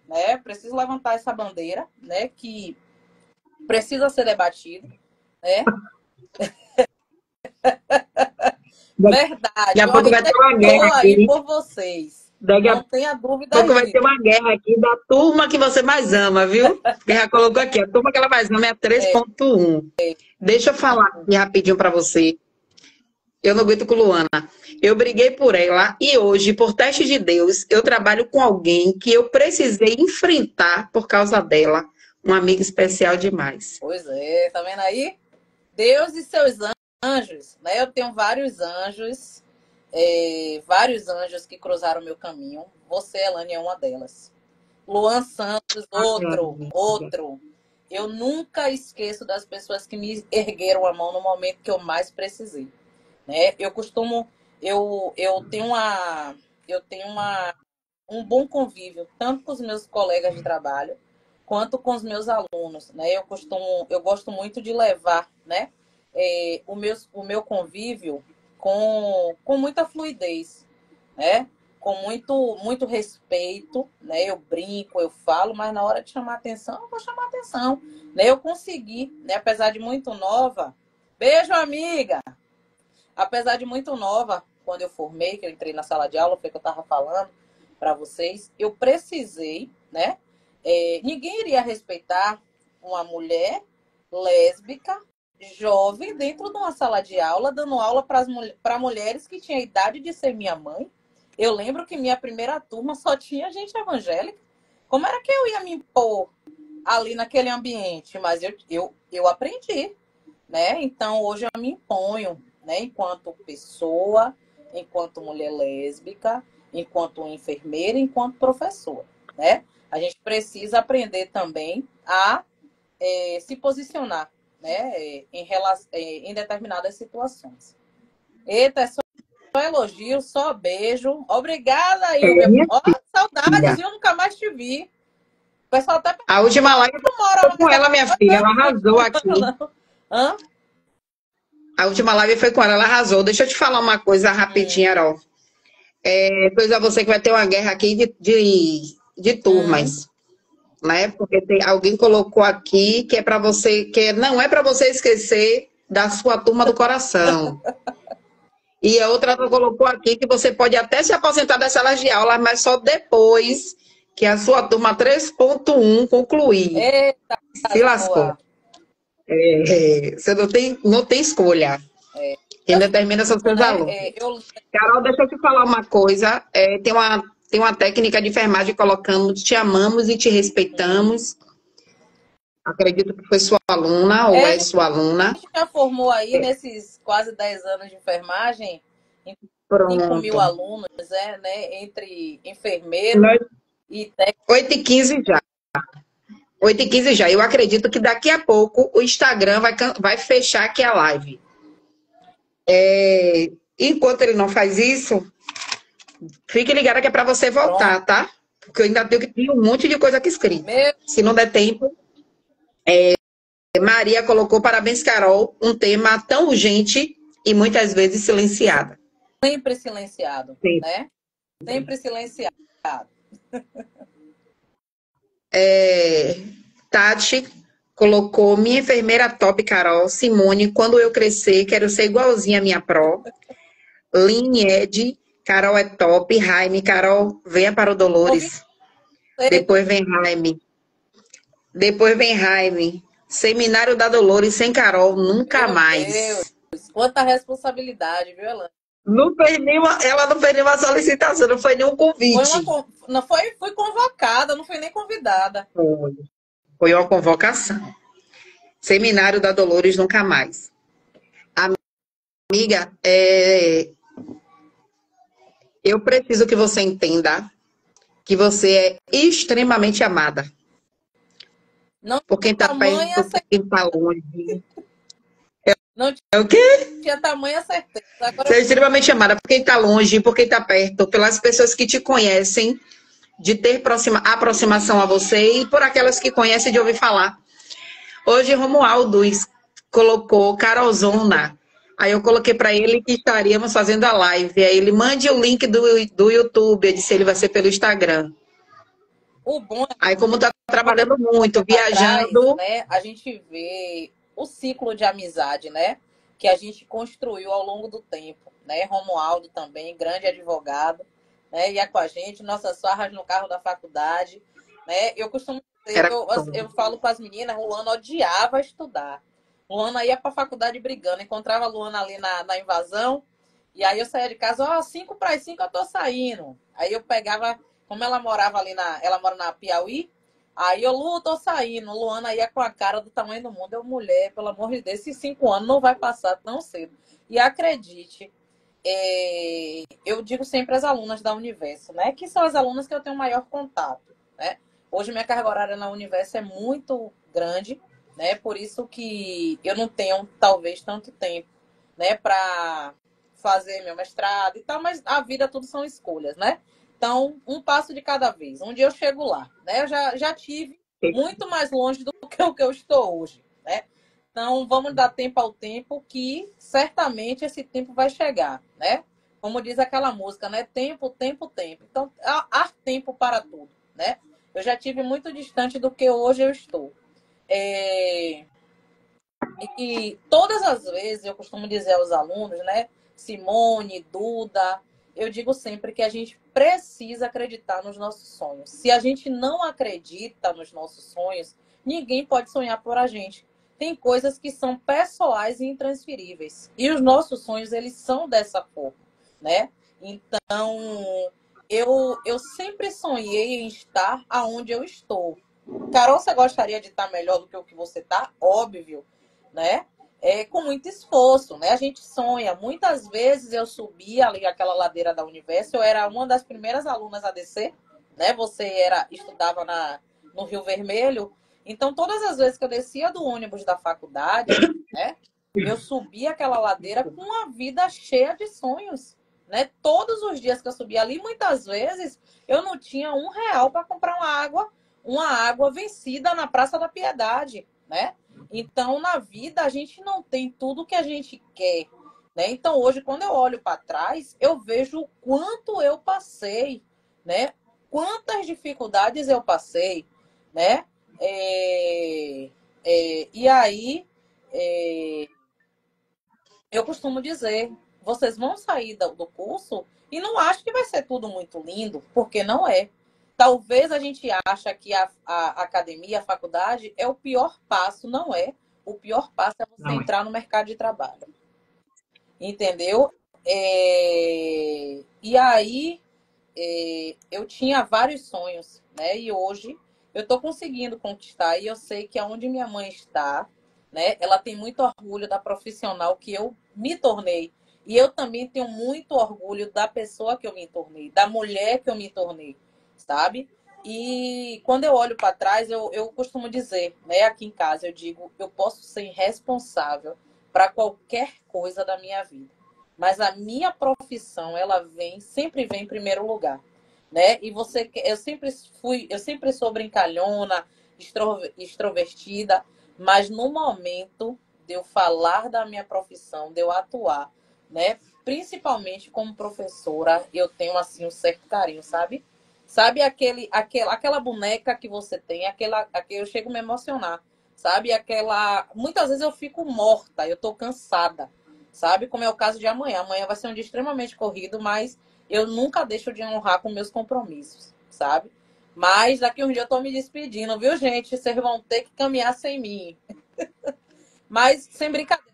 né? Preciso levantar essa bandeira, né? Que precisa ser debatido, né? Daqui Verdade. a Eu pouco vai ainda ter uma guerra estou aí aqui. por vocês. Daqui a Não tenha dúvida pouco vai disso. ter uma guerra aqui da turma que você mais ama, viu? Que já colocou aqui. A turma que ela mais ama é a 3.1. Deixa eu falar aqui rapidinho para você. Eu não aguento com Luana. Eu briguei por ela e hoje, por teste de Deus, eu trabalho com alguém que eu precisei enfrentar por causa dela. Uma amiga especial demais. Pois é, tá vendo aí? Deus e seus anjos, né? Eu tenho vários anjos que cruzaram o meu caminho. Você, Elane, é uma delas. Luan Santos, outro. Eu nunca esqueço das pessoas que me ergueram a mão no momento que eu mais precisei, né? Eu tenho um bom convívio tanto com os meus colegas de trabalho quanto com os meus alunos, né? Eu gosto muito de levar, né, o meu convívio com muita fluidez, né? Com muito respeito, né? Eu brinco, eu falo, mas na hora de chamar atenção, eu vou chamar atenção, né? Eu consegui, né? Apesar de muito nova, beijo, amiga! Apesar de muito nova, quando eu formei, que eu entrei na sala de aula, foi o que eu estava falando para vocês, eu precisei, né? Ninguém iria respeitar uma mulher lésbica, jovem, dentro de uma sala de aula, dando aula para mulheres que tinham a idade de ser minha mãe. Eu lembro que minha primeira turma só tinha gente evangélica. Como era que eu ia me impor ali naquele ambiente? Mas eu aprendi, né? Então, hoje eu me imponho, né? Enquanto pessoa, enquanto mulher lésbica, enquanto enfermeira, enquanto professora, né? A gente precisa aprender também a se posicionar, né? Em determinadas situações. Eita, é só elogio, só beijo. Obrigada, Ilvia. Minha Ó, saudades, filha. viu? Nunca mais te vi. O pessoal até A última live não mora foi com mais ela, minha aqui. filha. Ela Não fui arrasou aqui. não. Hã? A última live foi com ela, ela arrasou. Deixa eu te falar uma coisa rapidinho, Arol. Pois é você que vai ter uma guerra aqui de turmas, né? Porque alguém colocou aqui que é para você, não é para você esquecer da sua turma do coração. E a outra colocou aqui que você pode até se aposentar das salas de aula, mas só depois que a sua turma 3.1 concluir. Eita, Se lascou. boa. Você não tem escolha. Quem determina são seus Né? alunos. Carol, deixa eu te falar uma coisa. Tem uma técnica de enfermagem colocando te amamos e te respeitamos. Acredito que foi sua aluna ou A é sua aluna. gente já formou aí nesses quase 10 anos de enfermagem, 5.000 Pronto. alunos, né? Entre enfermeiro e técnico. 8h15 já. 8h15 já. Eu acredito que daqui a pouco o Instagram vai fechar aqui a live. Enquanto ele não faz isso, fique ligada que é para você voltar, tá? Porque eu ainda tenho que ter um monte de coisa aqui escrita. Se não der tempo. Maria colocou parabéns, Carol, um tema tão urgente e muitas vezes silenciado. Sempre silenciado, Sim. né? Sempre silenciado. Tati colocou minha enfermeira top, Carol. Simone, quando eu crescer, quero ser igualzinha a minha pró. Line Ed, Carol é top. Jaime, Carol, venha para o Dolores. Depois vem Jaime. Seminário da Dolores sem Carol, nunca Meu mais. Deus, quanta responsabilidade, viu, Elane? Ela não fez nenhuma solicitação, não foi nenhum convite. Fui convocada, não fui nem convidada. Foi uma convocação. Seminário da Dolores nunca mais. Amiga, eu preciso que você entenda que você é extremamente amada. Não por quem está perto, por quem está longe. É o quê? Tinha tamanha certeza. Agora Você é extremamente amada por quem está longe, por quem está perto, pelas pessoas que te conhecem, de ter aproximação a você e por aquelas que conhecem de ouvir falar. Hoje, Romualdo colocou Carolzona. Aí eu coloquei para ele que estaríamos fazendo a live. Aí ele mande o link do YouTube. Eu disse ele vai ser pelo Instagram. O bom é aí como tá trabalhando muito, viajando, né? A gente vê o ciclo de amizade, né? Que a gente construiu ao longo do tempo, né? Romualdo também, grande advogado, né? Ia com a gente, nossas farras no carro da faculdade, né? Eu costumo dizer, eu falo com as meninas, Luana odiava estudar. Luana ia para a faculdade brigando, encontrava a Luana ali na invasão, e aí eu saía de casa, 5:45 eu tô saindo. Aí eu pegava, como ela morava ali ela mora na Piauí, aí eu, Lu, tô saindo. Luana ia com a cara do tamanho do mundo. Eu, mulher, pelo amor de Deus, esses 5 anos não vai passar tão cedo. E acredite, eu digo sempre às alunas da Universo, né? Que são as alunas que eu tenho maior contato, né? Hoje minha carga horária na Universo é muito grande, né? Por isso que eu não tenho, talvez, tanto tempo, né? Para fazer meu mestrado e tal, mas a vida tudo são escolhas, né? Então, um passo de cada vez. Um dia eu chego lá, né? Eu já tive muito mais longe do que o que eu estou hoje, né? Então, vamos dar tempo ao tempo, que certamente esse tempo vai chegar, né? Como diz aquela música, né? Tempo, tempo, tempo. Então, há tempo para tudo, né? Eu já tive muito distante do que hoje eu estou. E todas as vezes eu costumo dizer aos alunos, né? Simone, Duda, eu digo sempre que a gente precisa acreditar nos nossos sonhos. Se a gente não acredita nos nossos sonhos, ninguém pode sonhar por a gente. Tem coisas que são pessoais e intransferíveis. E os nossos sonhos, eles são dessa forma, né? Então, eu sempre sonhei em estar aonde eu estou. Carol, você gostaria de estar melhor do que o que você está? Óbvio, né? Com muito esforço, né? A gente sonha. Muitas vezes eu subia ali aquela ladeira da Universo, eu era uma das primeiras alunas a descer, né? Você estudava no Rio Vermelho. Então, todas as vezes que eu descia do ônibus da faculdade, né? Eu subia aquela ladeira com uma vida cheia de sonhos, né? Todos os dias que eu subia ali, muitas vezes eu não tinha R$ 1 para comprar uma água vencida na Praça da Piedade, né? Então, na vida, a gente não tem tudo que a gente quer, né? Então, hoje, quando eu olho para trás, eu vejo o quanto eu passei, né? Quantas dificuldades eu passei, né? E aí, eu costumo dizer, vocês vão sair do curso e não acho que vai ser tudo muito lindo, porque não é. Talvez a gente ache que a academia, a faculdade, é o pior passo. Não é. O pior passo é você entrar no mercado de trabalho. Entendeu? E aí, eu tinha vários sonhos, né? E hoje eu estou conseguindo conquistar. E eu sei que aonde minha mãe está, né? Ela tem muito orgulho da profissional que eu me tornei. E eu também tenho muito orgulho da pessoa que eu me tornei, da mulher que eu me tornei, sabe? E quando eu olho para trás, eu costumo dizer, né, aqui em casa, eu digo, eu posso ser responsável para qualquer coisa da minha vida, mas a minha profissão, ela sempre vem em primeiro lugar, né? E eu sempre sou brincalhona, extrovertida, mas no momento de eu falar da minha profissão, de eu atuar, né? Principalmente como professora, eu tenho assim um certo carinho, sabe? Sabe aquela boneca que você tem, eu chego a me emocionar, sabe? Muitas vezes eu fico morta, eu tô cansada, sabe? Como é o caso de amanhã. Amanhã vai ser um dia extremamente corrido, mas eu nunca deixo de honrar com meus compromissos, sabe? Mas daqui um dia eu tô me despedindo, viu, gente? Vocês vão ter que caminhar sem mim. Mas, sem brincadeira,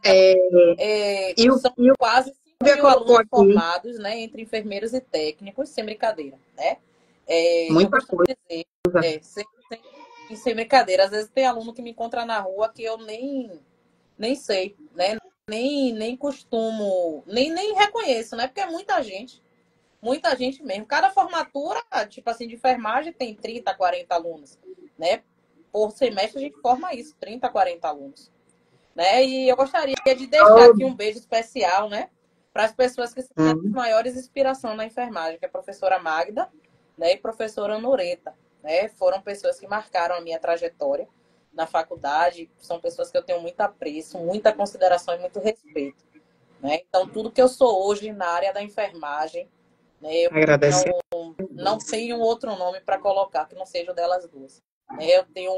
são quase 5.000 alunos formados, né? Entre enfermeiros e técnicos, sem brincadeira, né? Eu costumo dizer, sem brincadeira, às vezes tem aluno que me encontra na rua que eu nem sei, né? Nem costumo, nem reconheço, né? Porque é muita gente mesmo. Cada formatura, tipo assim, de enfermagem tem 30, 40 alunos, né? Por semestre a gente forma isso, 30, 40 alunos, né? E eu gostaria de deixar aqui um beijo especial, né? Para as pessoas que são as maiores inspirações na enfermagem, que é a professora Magda, né? E a professora Noreta, né? Foram pessoas que marcaram a minha trajetória na faculdade, são pessoas que eu tenho muito apreço, muita consideração e muito respeito, né? Então, tudo que eu sou hoje na área da enfermagem, né? Eu não tenho outro nome para colocar que não seja o delas duas. Eu tenho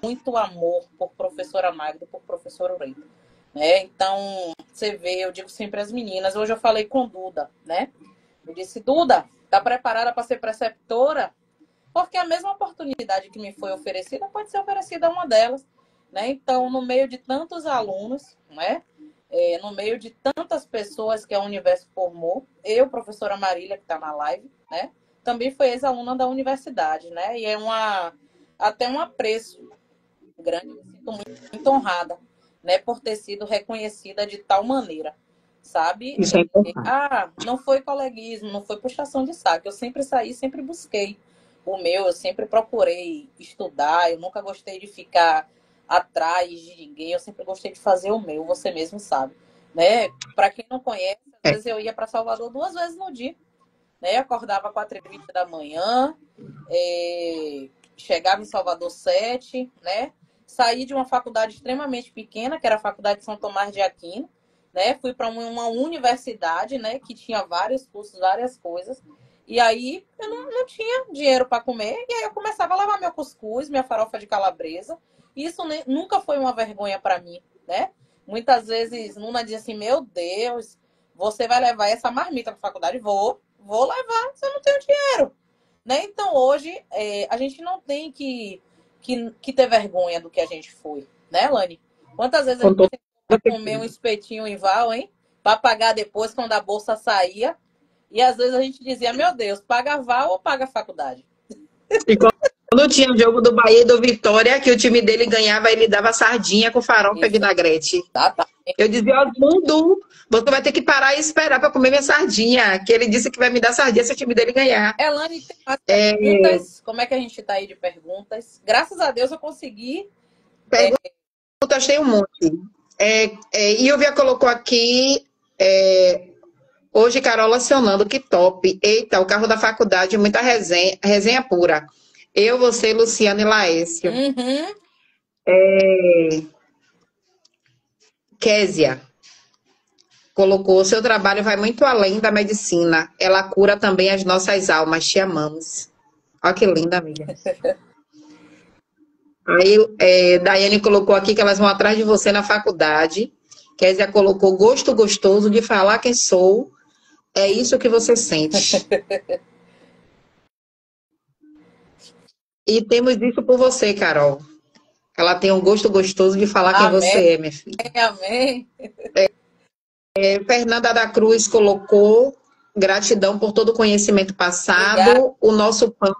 muito amor por professora Magda e por professora Ureta, né? Então, você vê, eu digo sempre às meninas, hoje eu falei com Duda, né? Eu disse, Duda, tá preparada para ser preceptora? Porque a mesma oportunidade que me foi oferecida pode ser oferecida a uma delas, né? Então, no meio de tantos alunos, né? No meio de tantas pessoas que a Universo formou, eu, professora Marília, que está na live, né? Também foi ex-aluna da universidade, né? E é até um apreço grande, eu me sinto muito honrada, né? Por ter sido reconhecida de tal maneira, sabe? Isso é importante. Não foi coleguismo, não foi puxação de saco. Eu sempre saí, sempre busquei o meu, eu sempre procurei estudar, eu nunca gostei de ficar atrás de ninguém, eu sempre gostei de fazer o meu, você mesmo sabe, né? Para quem não conhece, às vezes eu ia para Salvador 2 vezes no dia, né? Acordava 4h20 da manhã, chegava em Salvador 7, né? Saí de uma faculdade extremamente pequena, que era a Faculdade de São Tomás de Aquino, né? Fui para uma universidade, né? Que tinha vários cursos, várias coisas. E aí eu não tinha dinheiro para comer. E aí eu começava a levar meu cuscuz, minha farofa de calabresa. E isso nunca foi uma vergonha para mim, né? Muitas vezes Nuna dizia assim, meu Deus, você vai levar essa marmita para a faculdade? Vou vou levar se eu não tenho dinheiro. Né? Então, hoje, a gente não tem que ter vergonha do que a gente foi. Né, Lani? Quantas vezes a gente tentou comer um espetinho em Val, hein? Para pagar depois, quando a bolsa saía. E às vezes a gente dizia, meu Deus, paga Val ou paga a faculdade? E quando tinha o jogo do Bahia e do Vitória, que o time dele ganhava, ele dava sardinha com farofa e vinagrete. Eu dizia, Mundo, você vai ter que parar e esperar para comer minha sardinha, que ele disse que vai me dar sardinha se o time dele ganhar. Elane, tem mais perguntas? Como é que a gente está aí de perguntas? Graças a Deus eu consegui. Perguntas tem um monte. Ilvia colocou aqui, hoje Carola acionando, que top. Eita, o carro da faculdade, muita resenha pura. Eu, você, Luciano e Laércio. Késia colocou, seu trabalho vai muito além da medicina. Ela cura também as nossas almas. Te amamos. Olha que linda, amiga. Aí, Daiane colocou aqui que elas vão atrás de você na faculdade. Késia colocou gosto gostoso de falar quem sou. É isso que você sente. E temos isso por você, Carol. Ela tem um gosto gostoso de falar quem você é, minha filha. Amém. Fernanda da Cruz colocou gratidão por todo o conhecimento passado. Obrigada. O nosso pão.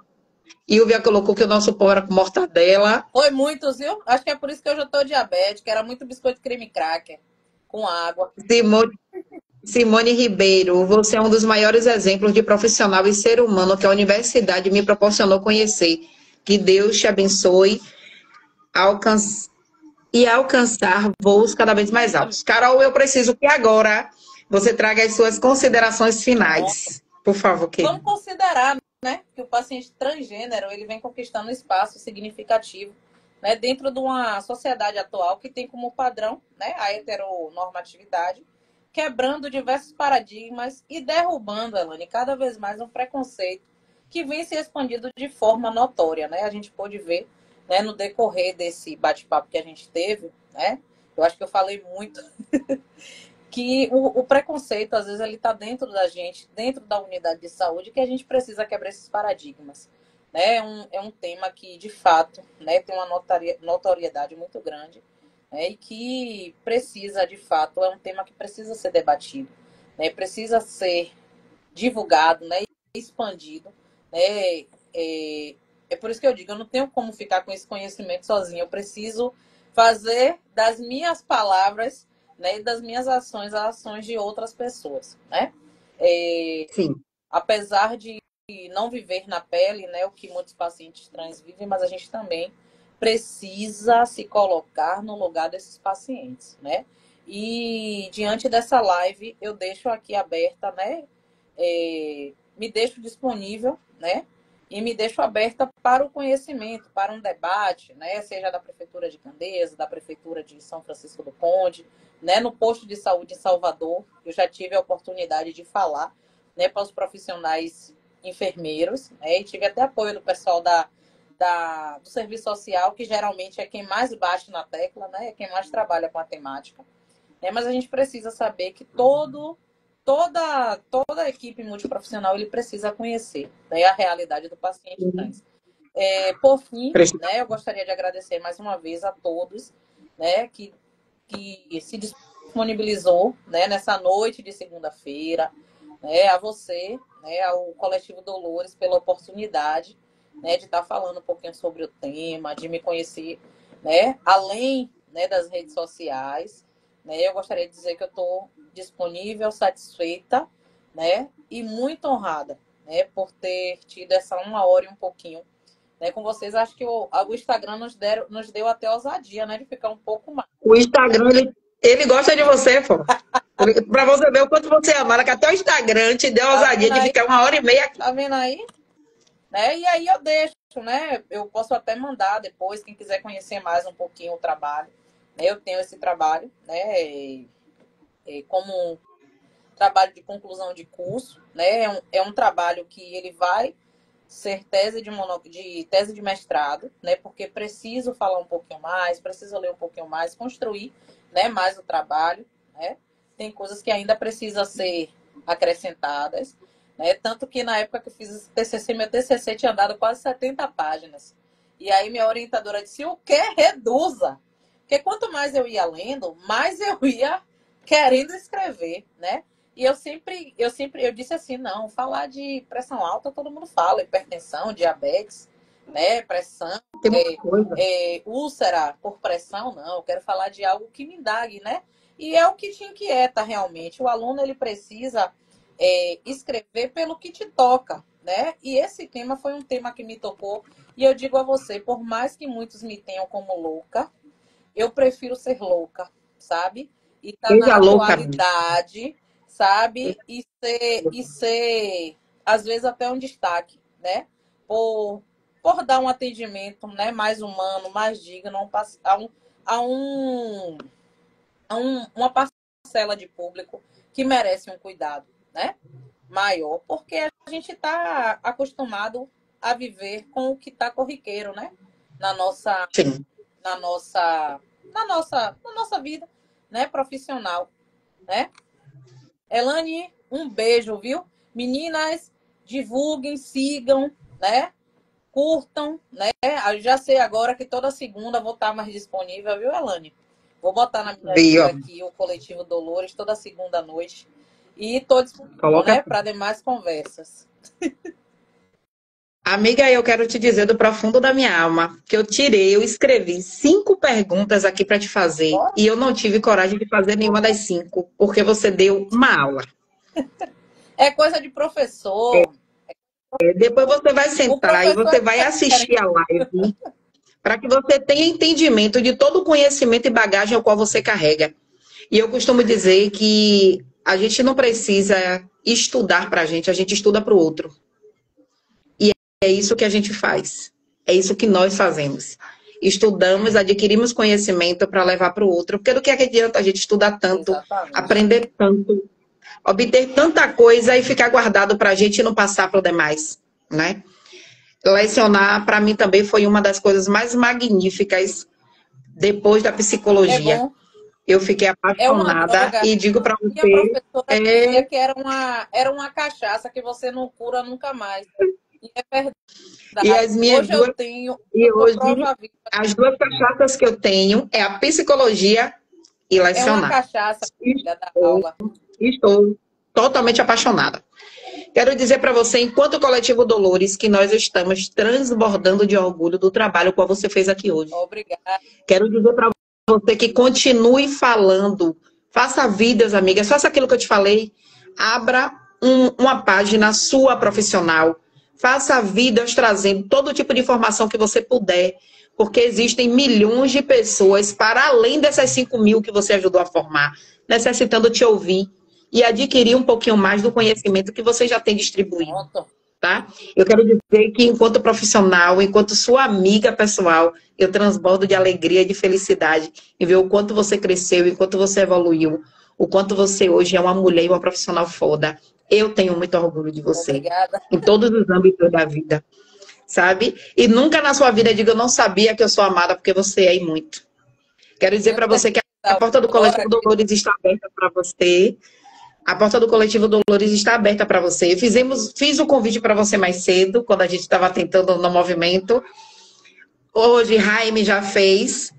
Ilvia colocou que o nosso pão era com mortadela. Foi muitos, viu? Acho que é por isso que eu já estou diabética. Era muito biscoito creme cracker com água. Simone Ribeiro, você é um dos maiores exemplos de profissional e ser humano que a universidade me proporcionou conhecer. Que Deus te abençoe alcançar voos cada vez mais altos. Carol, eu preciso que agora você traga as suas considerações finais. Por favor, querida. Vamos considerar, né, que o paciente transgênero ele vem conquistando um espaço significativo, né, dentro de uma sociedade atual que tem como padrão, né, a heteronormatividade, quebrando diversos paradigmas e derrubando, Elane, cada vez mais um preconceito que vem se expandindo de forma notória, né? A gente pôde ver, né, no decorrer desse bate-papo que a gente teve, né? Eu acho que eu falei muito que o preconceito, às vezes, ele está dentro da gente, dentro da unidade de saúde, que a gente precisa quebrar esses paradigmas. Né? É um tema que, de fato, né, tem uma notoriedade muito grande, né, e que precisa, de fato, é um tema que precisa ser debatido, né, precisa ser divulgado, né, expandido. Né, é por isso que eu digo, eu não tenho como ficar com esse conhecimento sozinho, eu preciso fazer das minhas palavras, né, e das minhas ações as ações de outras pessoas. Né? Sim. Apesar de não viver na pele, né, o que muitos pacientes trans vivem, mas a gente também precisa se colocar no lugar desses pacientes, né? E diante dessa live, eu deixo aqui aberta, né? Me deixo disponível, né? E me deixo aberta para o conhecimento, para um debate, né? Seja da Prefeitura de Candeias, da Prefeitura de São Francisco do Conde, né? No posto de saúde em Salvador, eu já tive a oportunidade de falar, né, para os profissionais enfermeiros, né? E tive até apoio do pessoal do serviço social, que geralmente é quem mais bate na tecla, né? É quem mais trabalha com a temática. Né? Mas a gente precisa saber que toda a equipe multiprofissional ele precisa conhecer, né, a realidade do paciente trans. Por fim, né, eu gostaria de agradecer mais uma vez a todos, né, que se disponibilizou, né, nessa noite de segunda-feira, né, a você, né, ao Coletivo Dolores pela oportunidade, né, de estar falando um pouquinho sobre o tema, de me conhecer, né, além, né, das redes sociais. Né, eu gostaria de dizer que eu estou disponível, satisfeita, né, e muito honrada, né, por ter tido essa 1 hora e um pouquinho, né, com vocês. Acho que o Instagram nos deu até ousadia, né, de ficar um pouco mais. O Instagram, ele gosta de você, pô. Para você ver o quanto você ama, que até o Instagram te deu a ousadia de ficar 1 hora e meia aqui. Tá vendo aí? Né? E aí eu deixo, né? Eu posso até mandar depois, quem quiser conhecer mais um pouquinho o trabalho. Né? Eu tenho esse trabalho, né? Como um trabalho de conclusão de curso, né? É um trabalho que ele vai ser tese de mestrado, né? Porque preciso falar um pouquinho mais, preciso ler um pouquinho mais, construir, né, mais o trabalho, né? Tem coisas que ainda precisam ser acrescentadas, né? Tanto que na época que eu fiz esse TCC, meu TCC tinha dado quase 70 páginas. E aí minha orientadora disse, o que? Reduza. Porque quanto mais eu ia lendo, mais eu ia querendo escrever, né? E eu disse assim, não, falar de pressão alta todo mundo fala, hipertensão, diabetes, né? Pressão, Tem muita coisa. úlcera por pressão, não. Eu quero falar de algo que me indague, né? E é o que te inquieta realmente. O aluno, ele precisa escrever pelo que te toca, né? E esse tema foi um tema que me tocou. E eu digo a você, por mais que muitos me tenham como louca, eu prefiro ser louca, sabe? E tá na Seja louca, amiga. atualidade, sabe? E ser, às vezes, até um destaque, né? Por, por dar um atendimento, né, mais humano, mais digno a, um, uma parcela de público que merece um cuidado, né? Maior, porque a gente está acostumado a viver com o que está corriqueiro, né? Na nossa, Sim. na nossa, na nossa vida, né? Profissional, né? Elane, um beijo, viu? Meninas, divulguem, sigam, né? Curtam, né? Eu já sei agora que toda segunda vou estar mais disponível, viu, Elane? Vou botar na minha agenda aqui o Coletivo Dolores toda segunda noite. E estou disponível, né, para demais conversas. Amiga, eu quero te dizer do profundo da minha alma que eu escrevi 5 perguntas aqui para te fazer. Bora? E eu não tive coragem de fazer nenhuma das 5, porque você deu uma aula. É coisa de professor. Depois você vai sentar e você vai assistir a live para que você tenha entendimento de todo o conhecimento e bagagem ao qual você carrega. E eu costumo dizer que a gente não precisa estudar para a gente estuda para o outro. E é isso que a gente faz. É isso que nós fazemos. Estudamos, adquirimos conhecimento para levar para o outro. Porque do que adianta a gente estudar tanto, exatamente, aprender tanto, obter tanta coisa e ficar guardado para a gente e não passar para o demais, né? Lecionar, para mim, também foi uma das coisas mais magníficas depois da psicologia. Eu fiquei apaixonada e digo para você... Minha professora dizia que era uma cachaça que você não cura nunca mais. E é verdade. E as minhas hoje duas... eu tenho... E hoje, as 2 cachaças que eu tenho é a psicologia e lecionar. É uma cachaça da aula. Estou totalmente apaixonada. Quero dizer para você, enquanto Coletivo Dolores, que nós estamos transbordando de orgulho do trabalho que você fez aqui hoje. Obrigada. Quero dizer para você que continue falando. Faça vidas, amigas. Faça aquilo que eu te falei. Abra uma página sua profissional. Faça vidas trazendo todo tipo de informação que você puder. Porque existem milhões de pessoas, para além dessas 5.000 que você ajudou a formar, necessitando te ouvir e adquirir um pouquinho mais do conhecimento que você já tem distribuído. Tá? Eu quero dizer que, enquanto profissional, enquanto sua amiga pessoal, eu transbordo de alegria e de felicidade em ver o quanto você cresceu, o quanto você evoluiu, o quanto você hoje é uma mulher e uma profissional foda. Eu tenho muito orgulho de você. Obrigada. Em todos os âmbitos da vida, sabe? E nunca na sua vida diga, eu não sabia que eu sou amada, porque você é e muito. Quero dizer para você que a porta do Coletivo Dolores está aberta para você. A porta do Coletivo Dolores está aberta para você. Fiz o convite para você mais cedo, quando a gente estava tentando no movimento. Hoje, Jaime já fez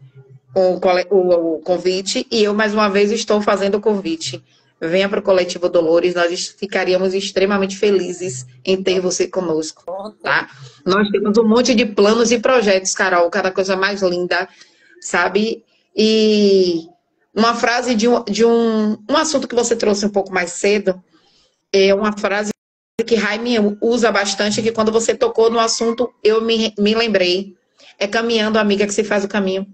o convite e eu, mais uma vez, estou fazendo o convite. Venha para o Coletivo Dolores, nós ficaríamos extremamente felizes em ter você conosco, tá? Nós temos um monte de planos e projetos, Carol, cada coisa mais linda, sabe? E... uma frase de um assunto que você trouxe um pouco mais cedo, é uma frase que Jaime usa bastante, que quando você tocou no assunto, eu me lembrei. É caminhando, amiga, que se faz o caminho.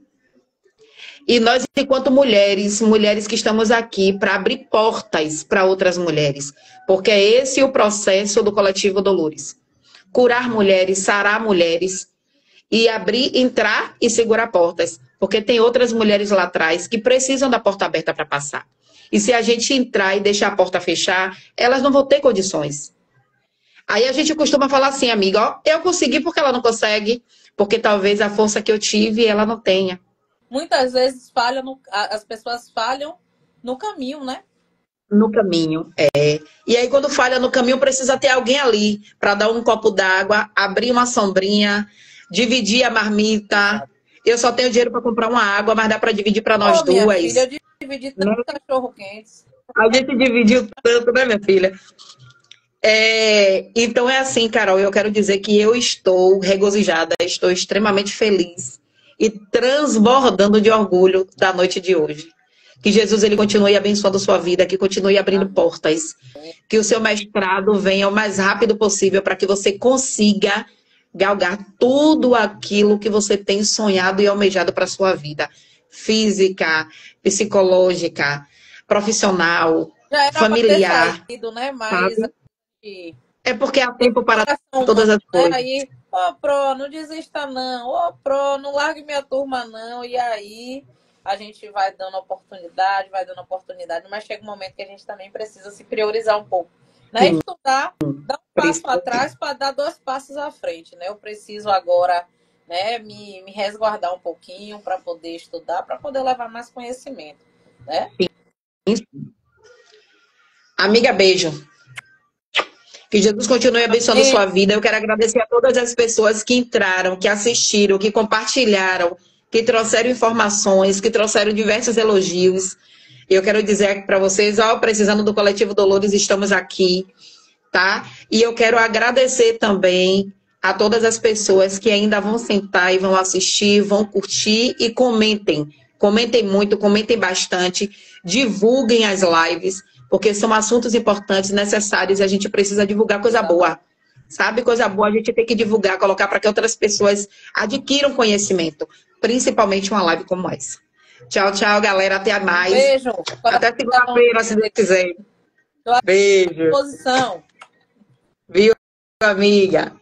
E nós, enquanto mulheres que estamos aqui para abrir portas para outras mulheres, porque é esse o processo do Coletivo Dolores. Curar mulheres, sarar mulheres, e abrir, entrar e segurar portas. Porque tem outras mulheres lá atrás que precisam da porta aberta para passar. E se a gente entrar e deixar a porta fechar, elas não vão ter condições. Aí a gente costuma falar assim, amiga, ó, eu consegui porque ela não consegue, porque talvez a força que eu tive ela não tenha. Muitas vezes as pessoas falham no caminho, né? No caminho, é. E aí, quando falha no caminho, precisa ter alguém ali para dar um copo d'água, abrir uma sombrinha, dividir a marmita. Exato. Eu só tenho dinheiro para comprar uma água, mas dá para dividir para nós Ô, minha filha, duas. eu dividi Né? tanto cachorro-quentes. A gente dividiu tanto, né, minha filha? Então é assim, Carol, eu quero dizer que eu estou regozijada, estou extremamente feliz e transbordando de orgulho da noite de hoje. Que Jesus ele continue abençoando sua vida, que continue abrindo Amém. portas, que o seu mestrado venha o mais rápido possível para que você consiga galgar tudo aquilo que você tem sonhado e almejado para sua vida, física, psicológica, profissional, Já era para ter familiar, saído, né? Mas sabe? aqui, É porque há tem tempo para coração todas humano, as né? coisas. Aí, ô, Pro, não desista não. Ô, Pro, não largue minha turma não. E aí, a gente vai dando oportunidade, mas chega um momento que a gente também precisa se priorizar um pouco. Né? Sim, Estudar, dar um passo precisa. atrás para dar 2 passos à frente, né? Eu preciso agora, né, me resguardar um pouquinho para poder estudar, para poder levar mais conhecimento, né? Amiga, beijo. Que Jesus continue abençoando E sua vida. Eu quero agradecer a todas as pessoas que entraram, que assistiram, que compartilharam, que trouxeram informações, que trouxeram diversos elogios. Eu quero dizer para vocês, ó, precisando do Coletivo Dolores, estamos aqui, tá? E eu quero agradecer também a todas as pessoas que ainda vão sentar e vão assistir, vão curtir e comentem. Comentem muito, comentem bastante, divulguem as lives, porque são assuntos importantes, necessários, e a gente precisa divulgar coisa boa. Sabe, coisa boa a gente tem que divulgar, colocar para que outras pessoas adquiram conhecimento, principalmente uma live como essa. Tchau, tchau, galera. Até mais. beijo. Até segunda-feira, se Deus quiser. Estou à Beijo. disposição. Viu, amiga?